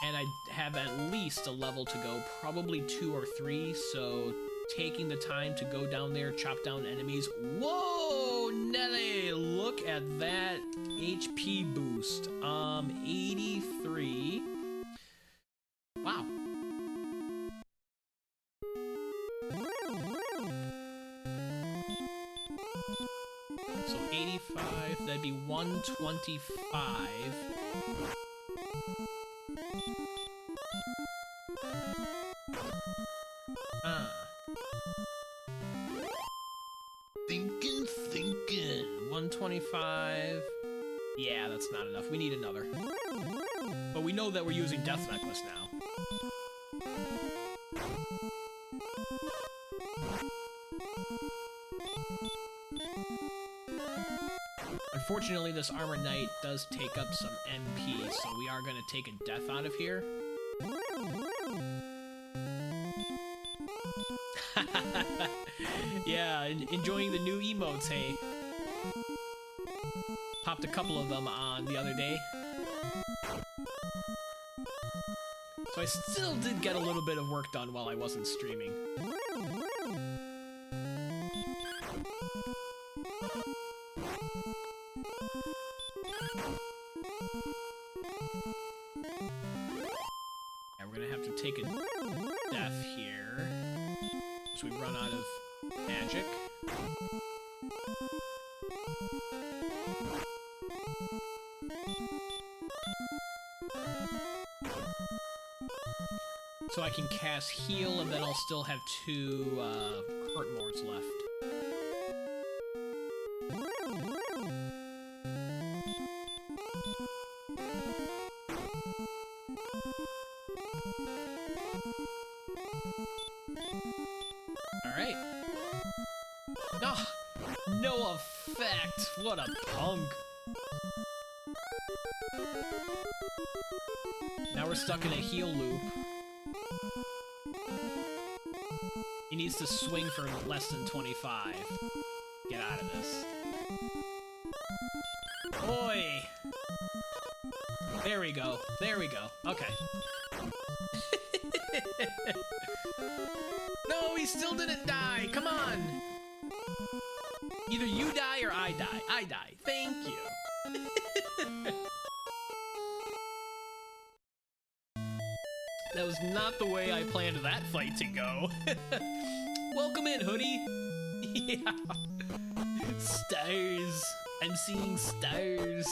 And I have at least a level to go, probably 2 or 3, so taking the time to go down there, chop down enemies. Whoa, Nelly, look at that HP boost. 83. Wow. So 85, that'd be 125. Thinking. 125. Yeah, that's not enough. We need another. But we know that we're using Death Necklace now. Unfortunately, this Armor Knight does take up some MP, so we are going to take a death out of here. Yeah, enjoying the new emotes, hey. Popped a couple of them on the other day. So I still did get a little bit of work done while I wasn't streaming. Yeah, we're gonna have to take a death here, so we run out of magic. So I can cast heal, and then I'll still have 2 hurt mores left. Alright. No! No effect! What a punk! Now we're stuck in a heal loop. He needs to swing for less than 25. Get out of this. Oi! There we go. There we go. Okay. No, he still didn't die. Come on. Either you die or I die. I die. Thank you. That was not the way I planned that fight to go. Welcome in, Hoodie. Yeah. Stars. I'm seeing stars.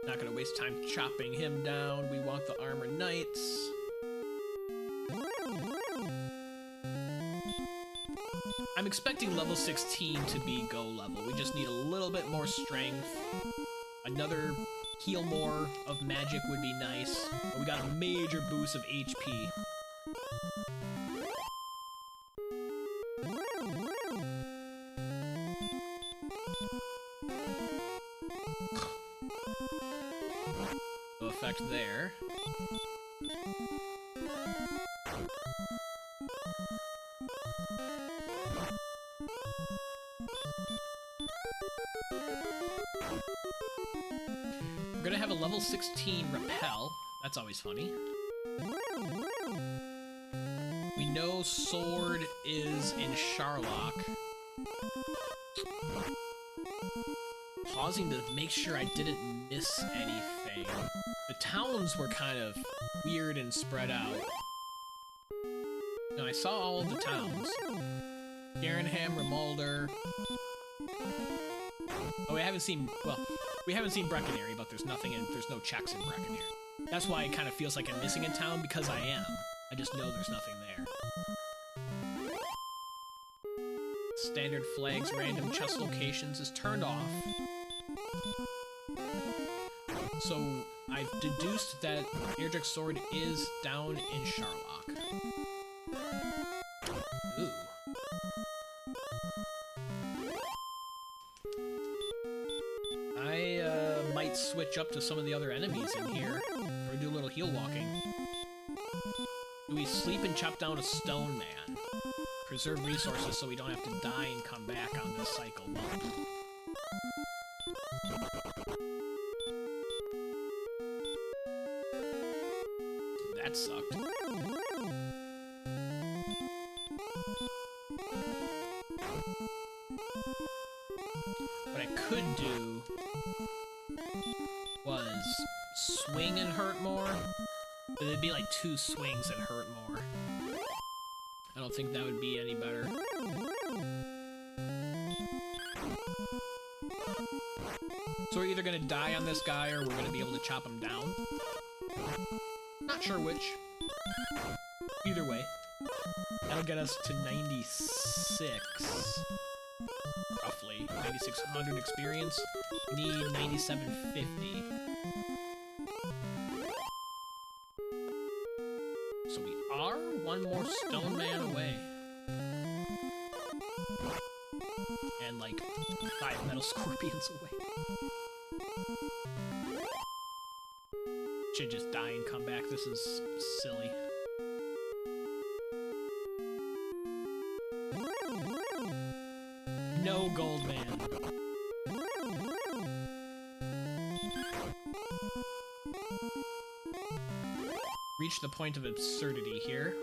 Not gonna waste time chopping him down. We want the Armor Knights. I'm expecting level 16 to be go level. We just need a little bit more strength. Another heal more of magic would be nice. But we got a major boost of HP. No effect there. We're gonna have a level 16 repel. That's always funny. We know sword is in Sharlock. Pausing to make sure I didn't miss anything. The towns were kind of weird and spread out. Now I saw all of the towns. Garenham, Remulder. Oh, we haven't seen Breckenary, but there's no checks in Breckenary. That's why it kind of feels like I'm missing a town, because I am. I just know there's nothing there. Standard flags, random chest locations is turned off. So I've deduced that Airdrick's sword is down in Sharlock. Ooh. I might switch up to some of the other enemies in here, or do a little heal walking. Do we sleep and chop down a stone man? Preserve resources so we don't have to die and come back on this cycle. That sucked. What I could do was swing and hurt more, but it'd be like 2 swings and hurt more. I don't think that would be any better. So we're either gonna die on this guy or we're gonna be able to chop him down. Not sure which. Either way. That'll get us to 96. Roughly. 9,600 experience. Need 9,750. So we are one more stone man away. And like 5 metal scorpions away. Should just die and come back. This is silly. No gold man. Reach the point of absurdity here.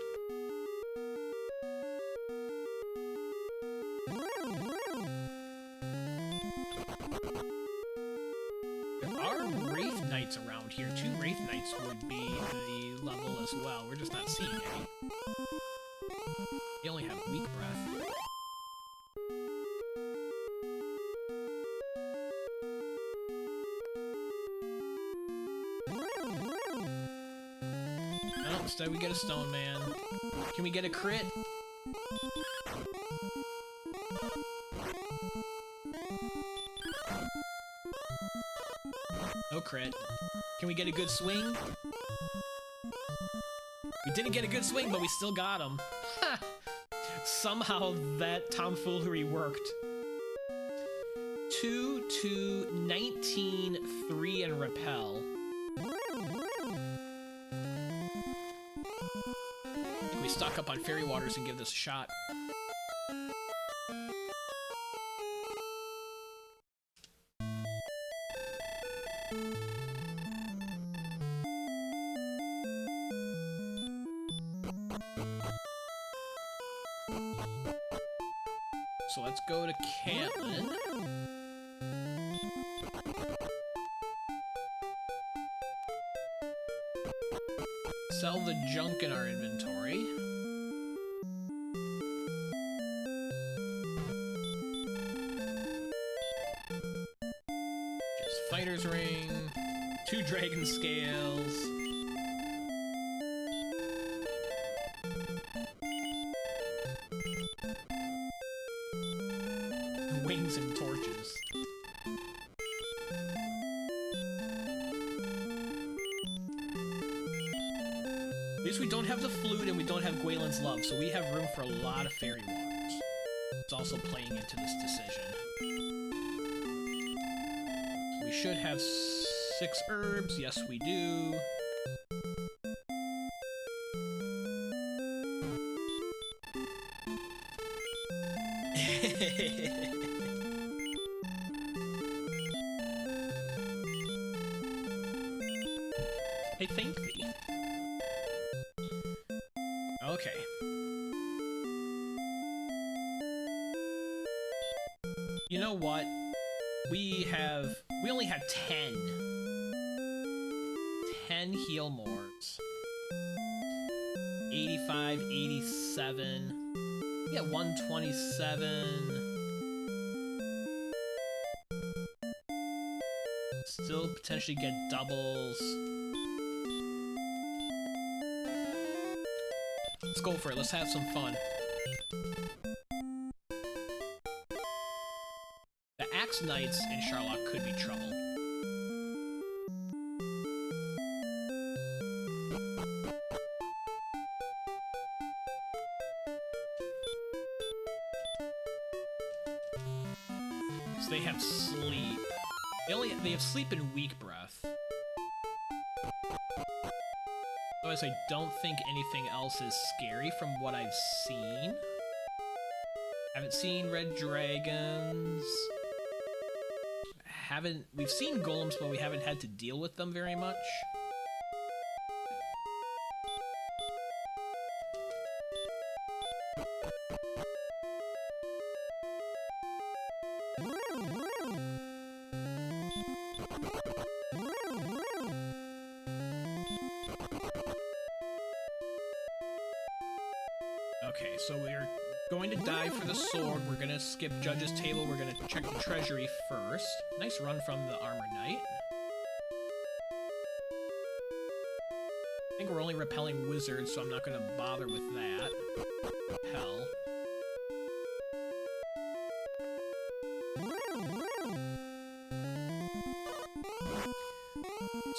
There are Wraith Knights around here. 2 Wraith Knights would be the level as well. We're just not seeing any. They only have weak breath. Instead we get a stone man. Can we get a crit? No crit. Can we get a good swing? We didn't get a good swing, but we still got him. Somehow that tomfoolery worked. 2, 2, 19, 3, and repel. Stock up on fairy waters and give this a shot. So let's go to Cantlin. Sell the junk in our inventory. Fighter's ring, 2 dragon scales. Wings and torches. At least we don't have the flute and we don't have Gwaelin's love, so we have room for a lot of fairy waters. It's also playing into this decision. We should have 6 herbs. Yes, we do. I thank thee. Okay. You know what? We only have 10. 10 heal mores. 85, 87. We got 127. Still potentially get doubles. Let's go for it. Let's have some fun. The Axe Knights in Sharlock could be trouble. So they have sleep. They have sleep and weak breath. Otherwise, I don't think anything else is scary from what I've seen. Haven't seen red dragons. We've seen golems, but we haven't had to deal with them very much. Okay, so we're going to dive for the sword. We're gonna skip Judge's Table. We're gonna check the treasury first. Nice run from the Armor Knight. I think we're only repelling wizards, so I'm not gonna bother with that. Hell.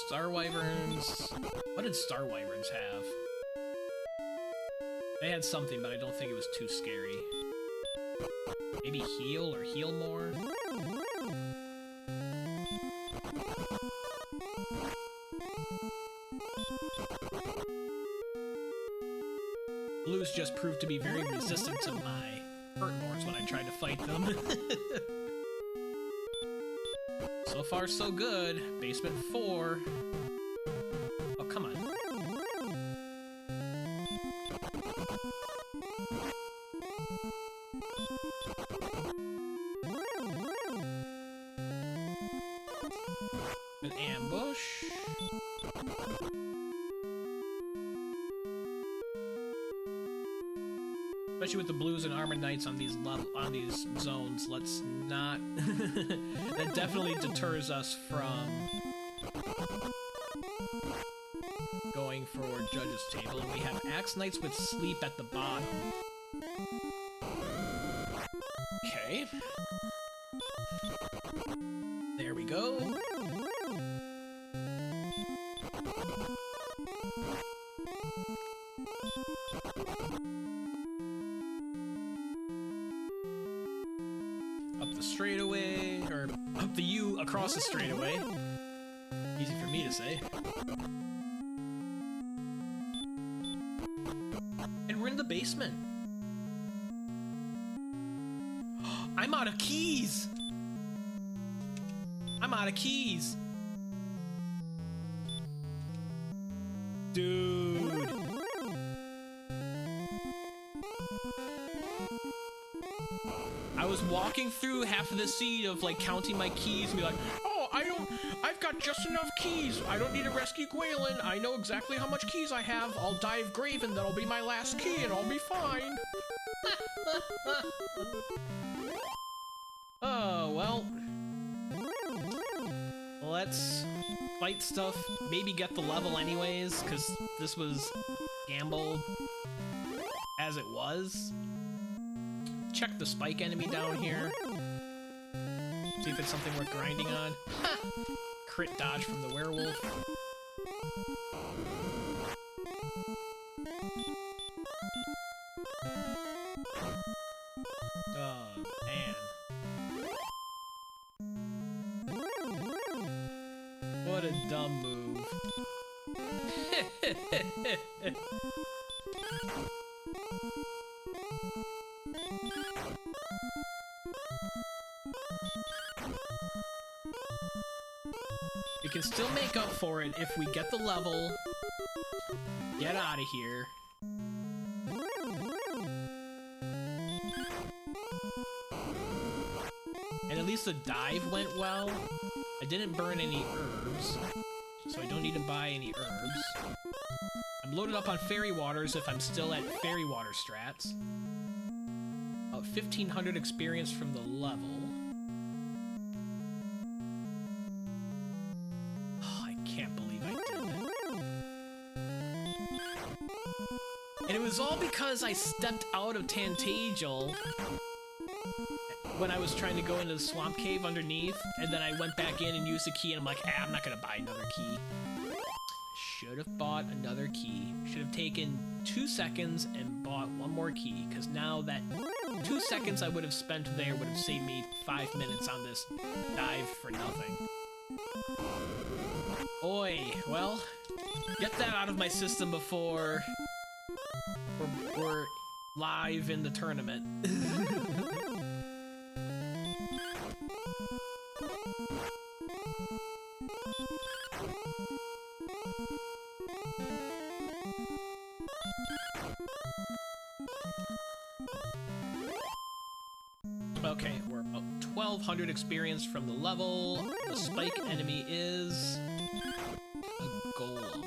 Star Wyverns. What did Star Wyverns have? They had something, but I don't think it was too scary. Maybe heal or heal more? Blues just proved to be very resistant to my Hurtmores when I tried to fight them. So far, so good. Basement 4. Oh, come on. An ambush. Especially with the blues and armored knights on these zones, let's not. That definitely deters us from going for Judge's Table. And we have Axe Knights with sleep at the bottom. Okay. There we go. Up the straightaway, or up the U across the straightaway. Easy for me to say. And we're in the basement. I'm out of keys! I'm out of keys! Dude. I was walking through half of the scene of like counting my keys and be like, oh, I've got just enough keys. I don't need to rescue Gwaelin. I know exactly how much keys I have. I'll dive Graven, that'll be my last key and I'll be fine. Oh, well. Let's fight stuff, maybe get the level anyways, because this was gamble as it was. Check the spike enemy down here. See if it's something worth grinding on. Ha! Crit dodge from the werewolf. Oh, man. What a dumb move. We can still make up for it if we get the level, get out of here. And at least the dive went well. I didn't burn any herbs, so I don't need to buy any herbs. I'm loaded up on fairy waters if I'm still at fairy water strats. About 1,500 experience from the level. And it was all because I stepped out of Tantagel when I was trying to go into the swamp cave underneath, and then I went back in and used the key, and I'm like, I'm not gonna buy another key. Should have bought another key. Should have taken 2 seconds and bought one more key, because now that 2 seconds I would have spent there would have saved me 5 minutes on this dive for nothing. Oi, well, get that out of my system before we're live in the tournament. Okay, we're about 1,200 experience from the level. The spike enemy is a golem.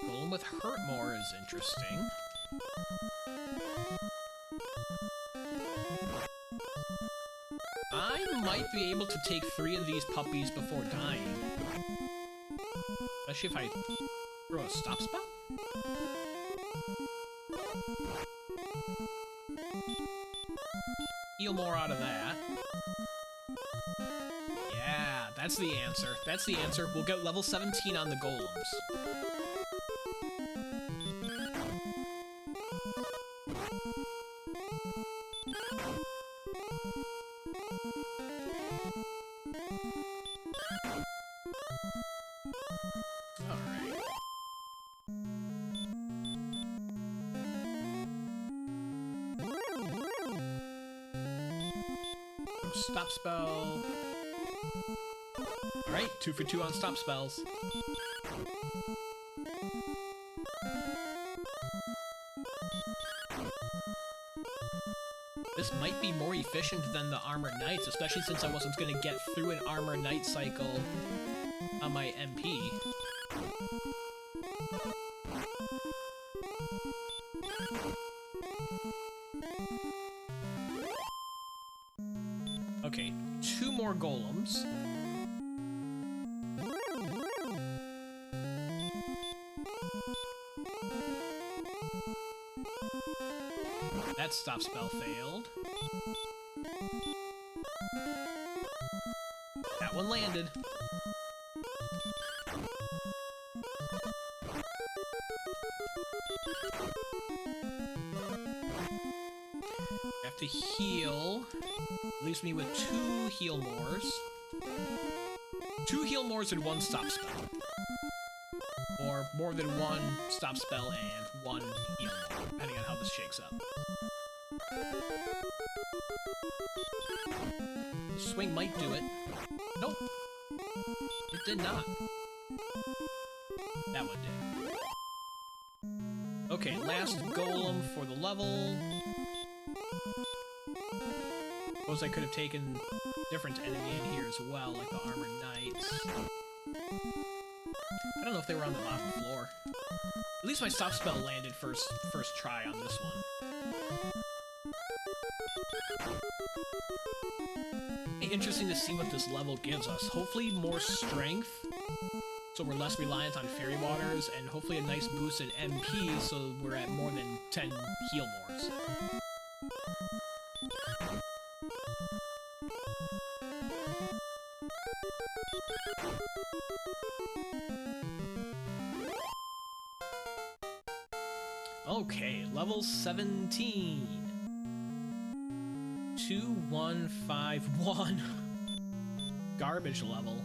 Golem with hurt more is interesting. I might be able to take 3 of these puppies before dying. Especially if I throw a stop spell? Heal more out of that. Yeah, that's the answer. That's the answer. We'll get level 17 on the golems. Alright. Stop spell. Alright, 2 for 2 on stop spells. This might be more efficient than the Armored Knights, especially since I wasn't going to get through an Armored Knight cycle on my MP. Okay, 2 more golems. That stop spell failed. That one landed. I have to heal. Leaves me with 2 heal mores. 2 heal mores and 1 stop spell. Or more than 1 stop spell and 1 heal more, depending on how this shakes up. Swing might do it. Nope. It did not. That one did. Okay, last golem for the level. Suppose I could have taken a different enemy in here as well, like the Armored Knights. I don't know if they were on the bottom floor. At least my stop spell landed first try on this one. Interesting to see what this level gives us. Hopefully more strength, so we're less reliant on fairy waters, and hopefully a nice boost in MP, so we're at more than 10 heal mores. Okay, level 17. 2151. Garbage level.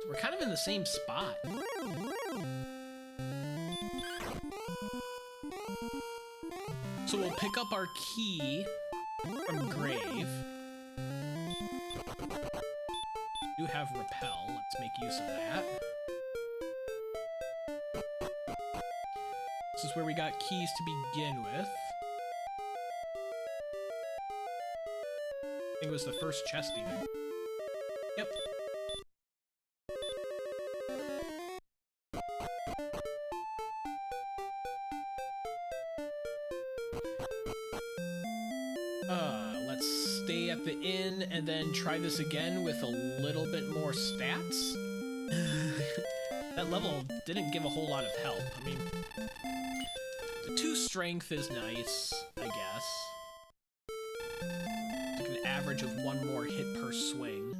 We're kind of in the same spot. So we'll pick up our key from Grave. We do have Repel. Let's make use of that. This is where we got keys to begin with. I think it was the first chest even. Yep. Let's stay at the inn and then try this again with a little bit more stats. That level didn't give a whole lot of help. I mean, the 2 strength is nice, I guess. Took an average of 1 more hit per swing.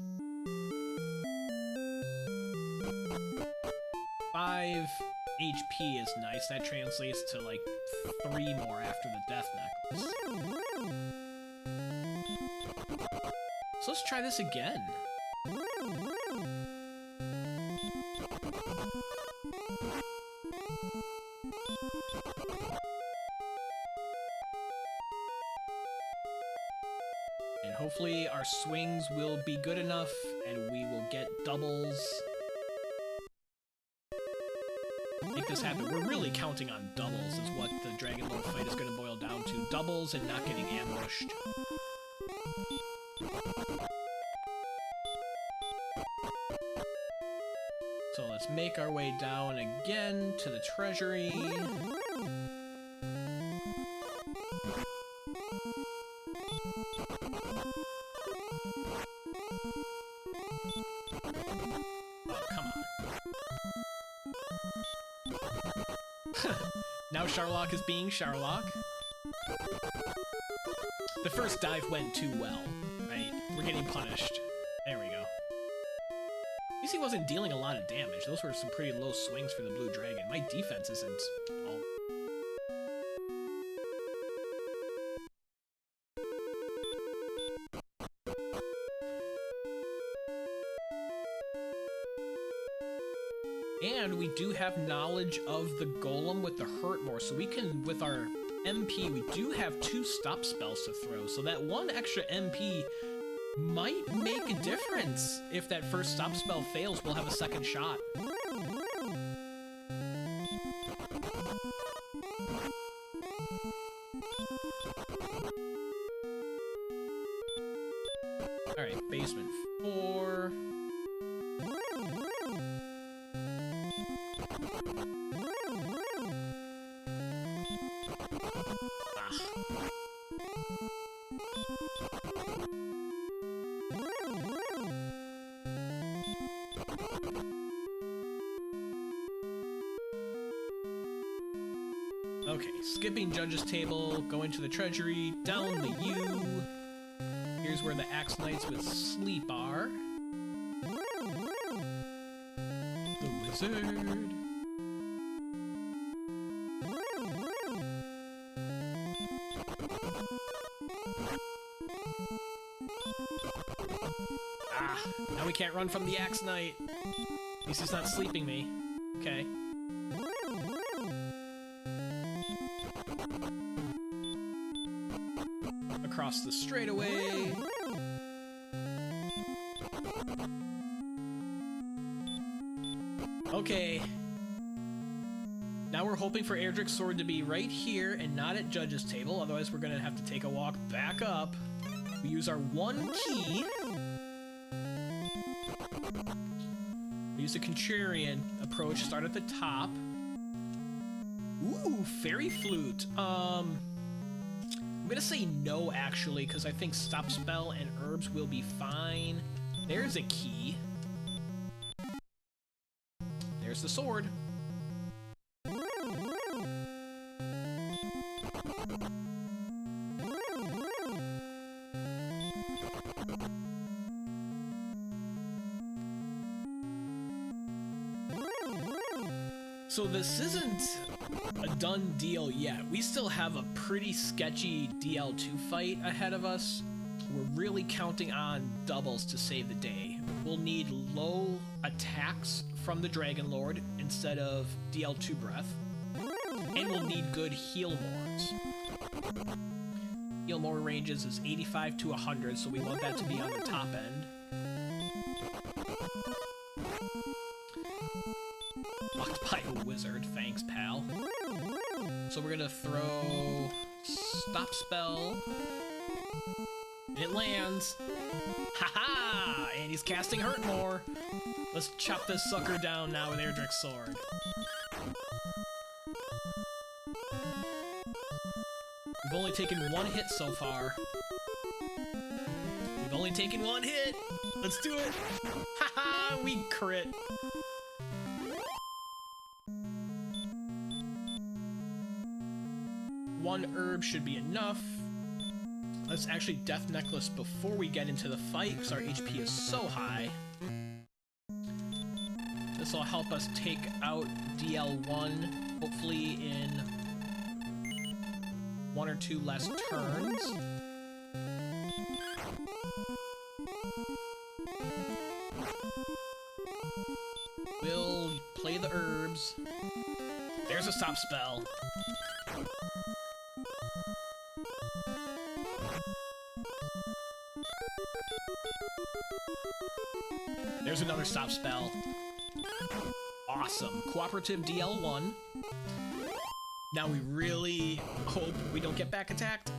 5 HP is nice. That translates to like 3 more after the death necklace. So let's try this again. And hopefully our swings will be good enough and we will get doubles. Make this happen. We're really counting on doubles is what the Dragon Lord fight is going to boil down to. Doubles and not getting ambushed. So let's make our way down again to the treasury. Oh, come on. Now Sharlock is being Sharlock. The first dive went too well, right? We're getting punished. There we go. At least he wasn't dealing a lot of damage. Those were some pretty low swings for the blue dragon. My defense isn't all... And we do have knowledge of the golem with the hurt more, so we can, with our MP, we do have 2 stop spells to throw, so that 1 extra MP might make a difference. If that first stop spell fails, we'll have a second shot. Alright, basement 4. Okay, skipping judge's table, going to the treasury, down the U. Here's where the Axe Knights with sleep are. The wizard. Ah, now we can't run from the Axe Knight. At least he's not sleeping me. Okay. Across the straightaway. Okay. Now we're hoping for Erdrick's sword to be right here and not at Judge's table, otherwise we're gonna have to take a walk back up. We use our 1 key. We use the contrarian approach, start at the top. Ooh, fairy flute. I'm gonna say no, actually, because I think stop spell and herbs will be fine. There's a key. There's the sword. So this isn't a done deal yet. We still have a pretty sketchy DL2 fight ahead of us. We're really counting on doubles to save the day. We'll need low attacks from the Dragon Lord instead of DL2 breath. And we'll need good heal mores. Heal more ranges is 85 to 100, so we want that to be on the top end. Blocked by a wizard, thanks pal. So we're gonna throw stop spell. It lands. Haha! And he's casting hurt more. Let's chop this sucker down now with Erdrick's sword. We've only taken one hit so far. We've only taken one hit. Let's do it. Haha, we crit. One herb should be enough. Let's actually Death Necklace before we get into the fight, because our HP is so high. This will help us take out DL1, hopefully in 1 or 2 less turns. We'll play the herbs. There's a stop spell. There's another stop spell. Awesome. Cooperative DL1. Now we really hope we don't get back attacked.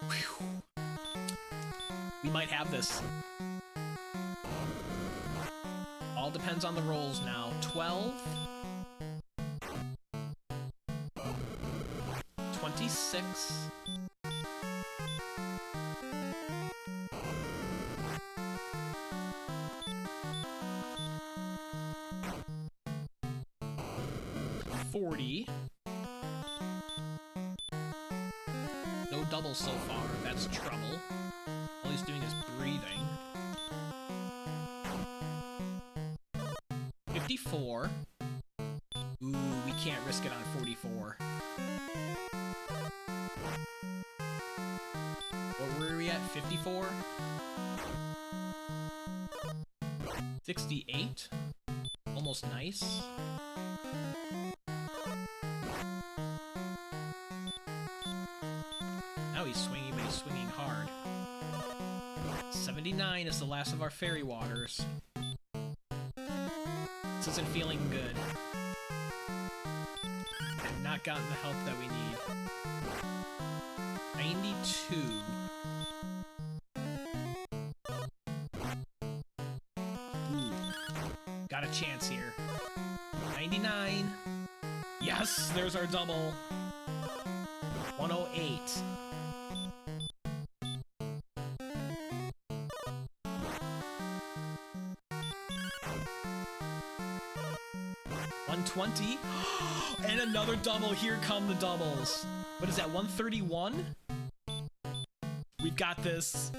Whew. We might have this. All depends on the rolls now. 12. 26. No double so far, that's trouble. All he's doing is breathing. 54. Ooh, we can't risk it on 44. What were we at? 54? 68? Almost nice. Now he's swinging, but he's swinging hard. 79 is the last of our fairy waters. This isn't feeling good. I've not gotten the help that we need. 92. Ooh. Got a chance here. 99. Yes, there's our double. 108. 120. And another double. Here come the doubles. What is that, 131? We've got this.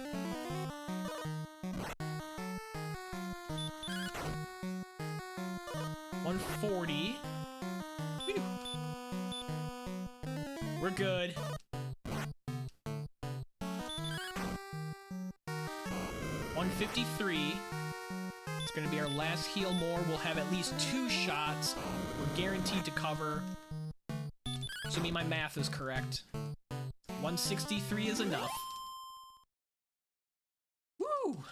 $140. Whew. We're good. $153. It's gonna be our last heal more. We'll have at least 2 shots. We're guaranteed to cover. Assuming my math is correct. 163 is enough. Woo!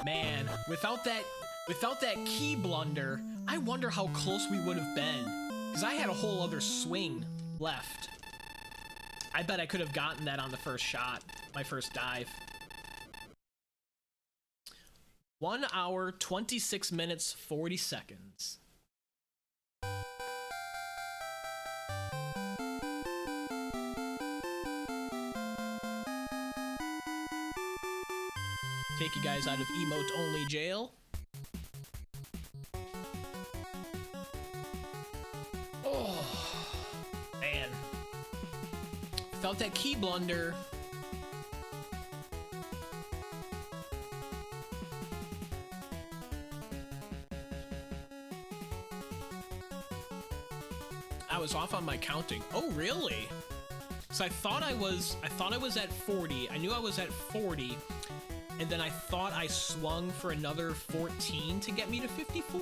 Man, without that key blunder, I wonder how close we would have been. Because I had a whole other swing left. I bet I could have gotten that on the first shot, my first dive. 1 hour, 26 minutes, 40 seconds. Take you guys out of emote-only jail. Oh, man. Without that key blunder. I was off on my counting. Oh, really? So I thought I was at 40. I knew I was at 40. And then I thought I swung for another 14 to get me to 54.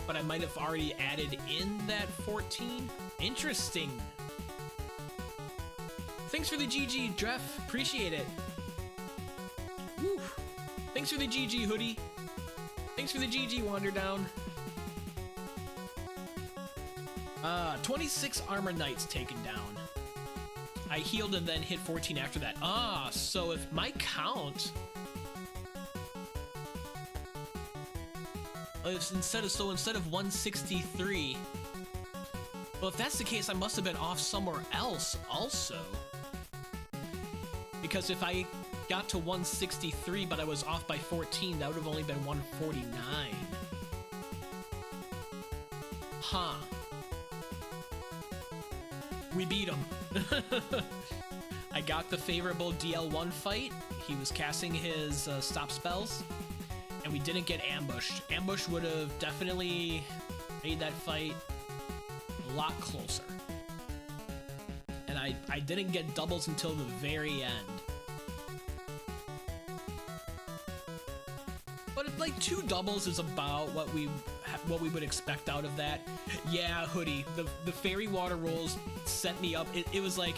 But I might have already added in that 14. Interesting. Thanks for the GG, Dreff. Appreciate it. Woo. Thanks for the GG, Hoodie. Thanks for the GG, Wander Down. 26 Armor Knights taken down. I healed and then hit 14 after that. Ah, so if my count instead of 163. Well, if that's the case, I must have been off somewhere else also. Because if I got to 163, but I was off by 14, that would have only been 149. Huh. We beat him. I got the favorable DL1 fight. He was casting his stop spells, and we didn't get ambushed. Ambush would have definitely made that fight a lot closer. And I didn't get doubles until the very end. But like 2 doubles is about what we would expect out of that. Yeah, Hoodie, the fairy water rolls set me up. It was like,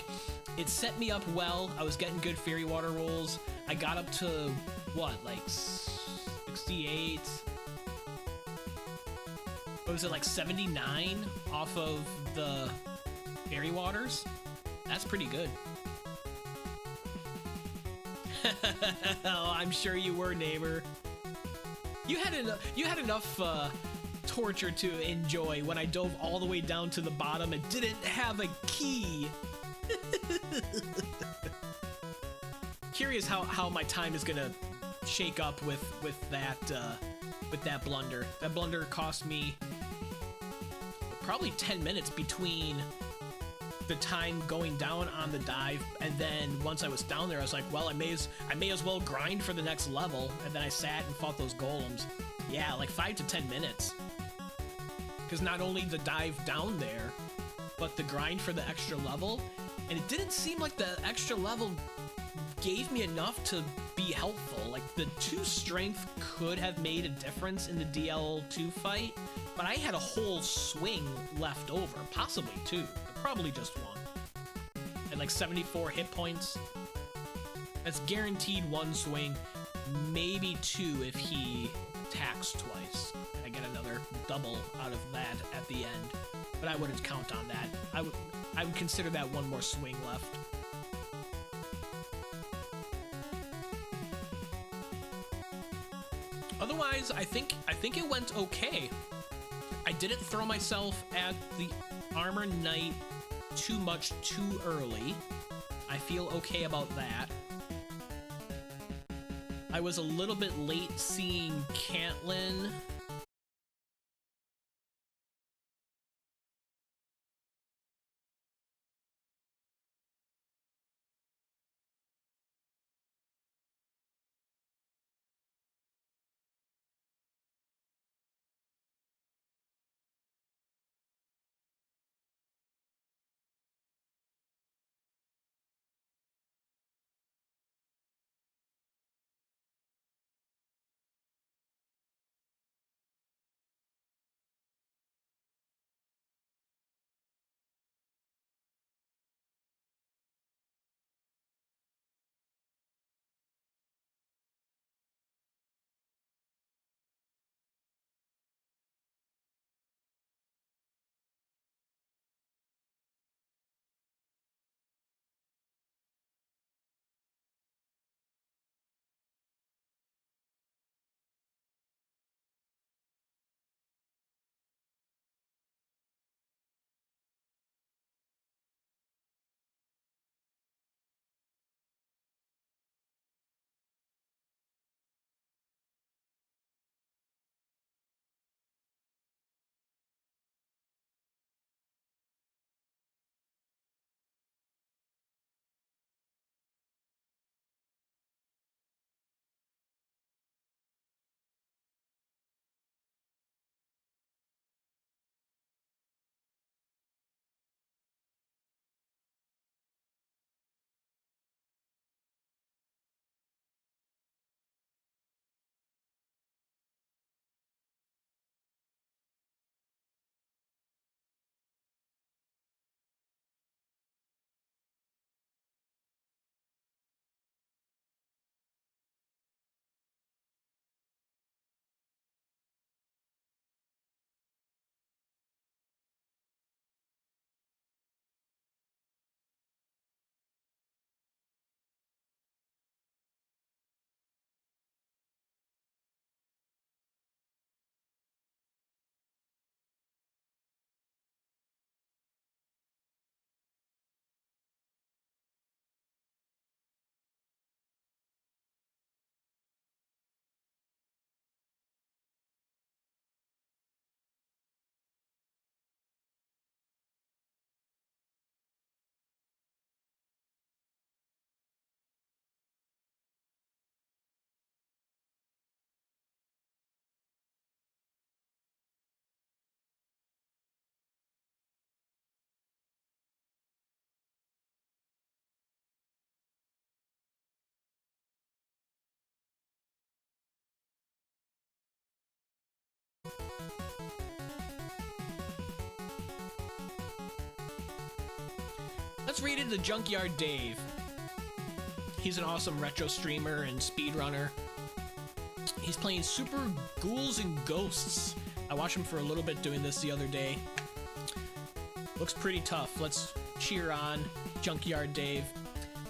it set me up well. I was getting good fairy water rolls. I got up to what, like 68? What was it, like 79 off of the fairy waters? That's pretty good. Oh, I'm sure you were, neighbor. You had enough torture to enjoy when I dove all the way down to the bottom and didn't have a key. Curious how my time is gonna shake up with that blunder. That blunder cost me probably 10 minutes between the time going down on the dive, and then once I was down there, I was like, well, I may as well grind for the next level. And then I sat and fought those golems. Yeah, like 5 to 10 minutes. Because not only the dive down there, but the grind for the extra level. And it didn't seem like the extra level gave me enough to be helpful. Like, the 2 strength could have made a difference in the DL2 fight, but I had a whole swing left over, possibly 2, but probably just 1. And like 74 hit points. That's guaranteed 1 swing, maybe 2 if he attacks twice. I get another double out of that at the end, but I wouldn't count on that. I would consider that 1 more swing left. Otherwise, I think it went okay. I didn't throw myself at the Armor Knight too much too early. I feel okay about that. I was a little bit late seeing Caitlyn Let's read into Junkyard Dave. He's an awesome retro streamer and speedrunner. He's playing Super Ghouls and Ghosts. I watched him for a little bit doing this the other day. Looks pretty tough. Let's cheer on Junkyard Dave.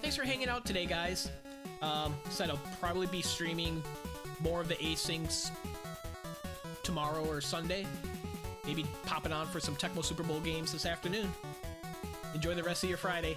Thanks for hanging out today, guys. Said I'll probably be streaming more of the Asyncs tomorrow or Sunday. Maybe popping on for some Tecmo Super Bowl games this afternoon. Enjoy the rest of your Friday.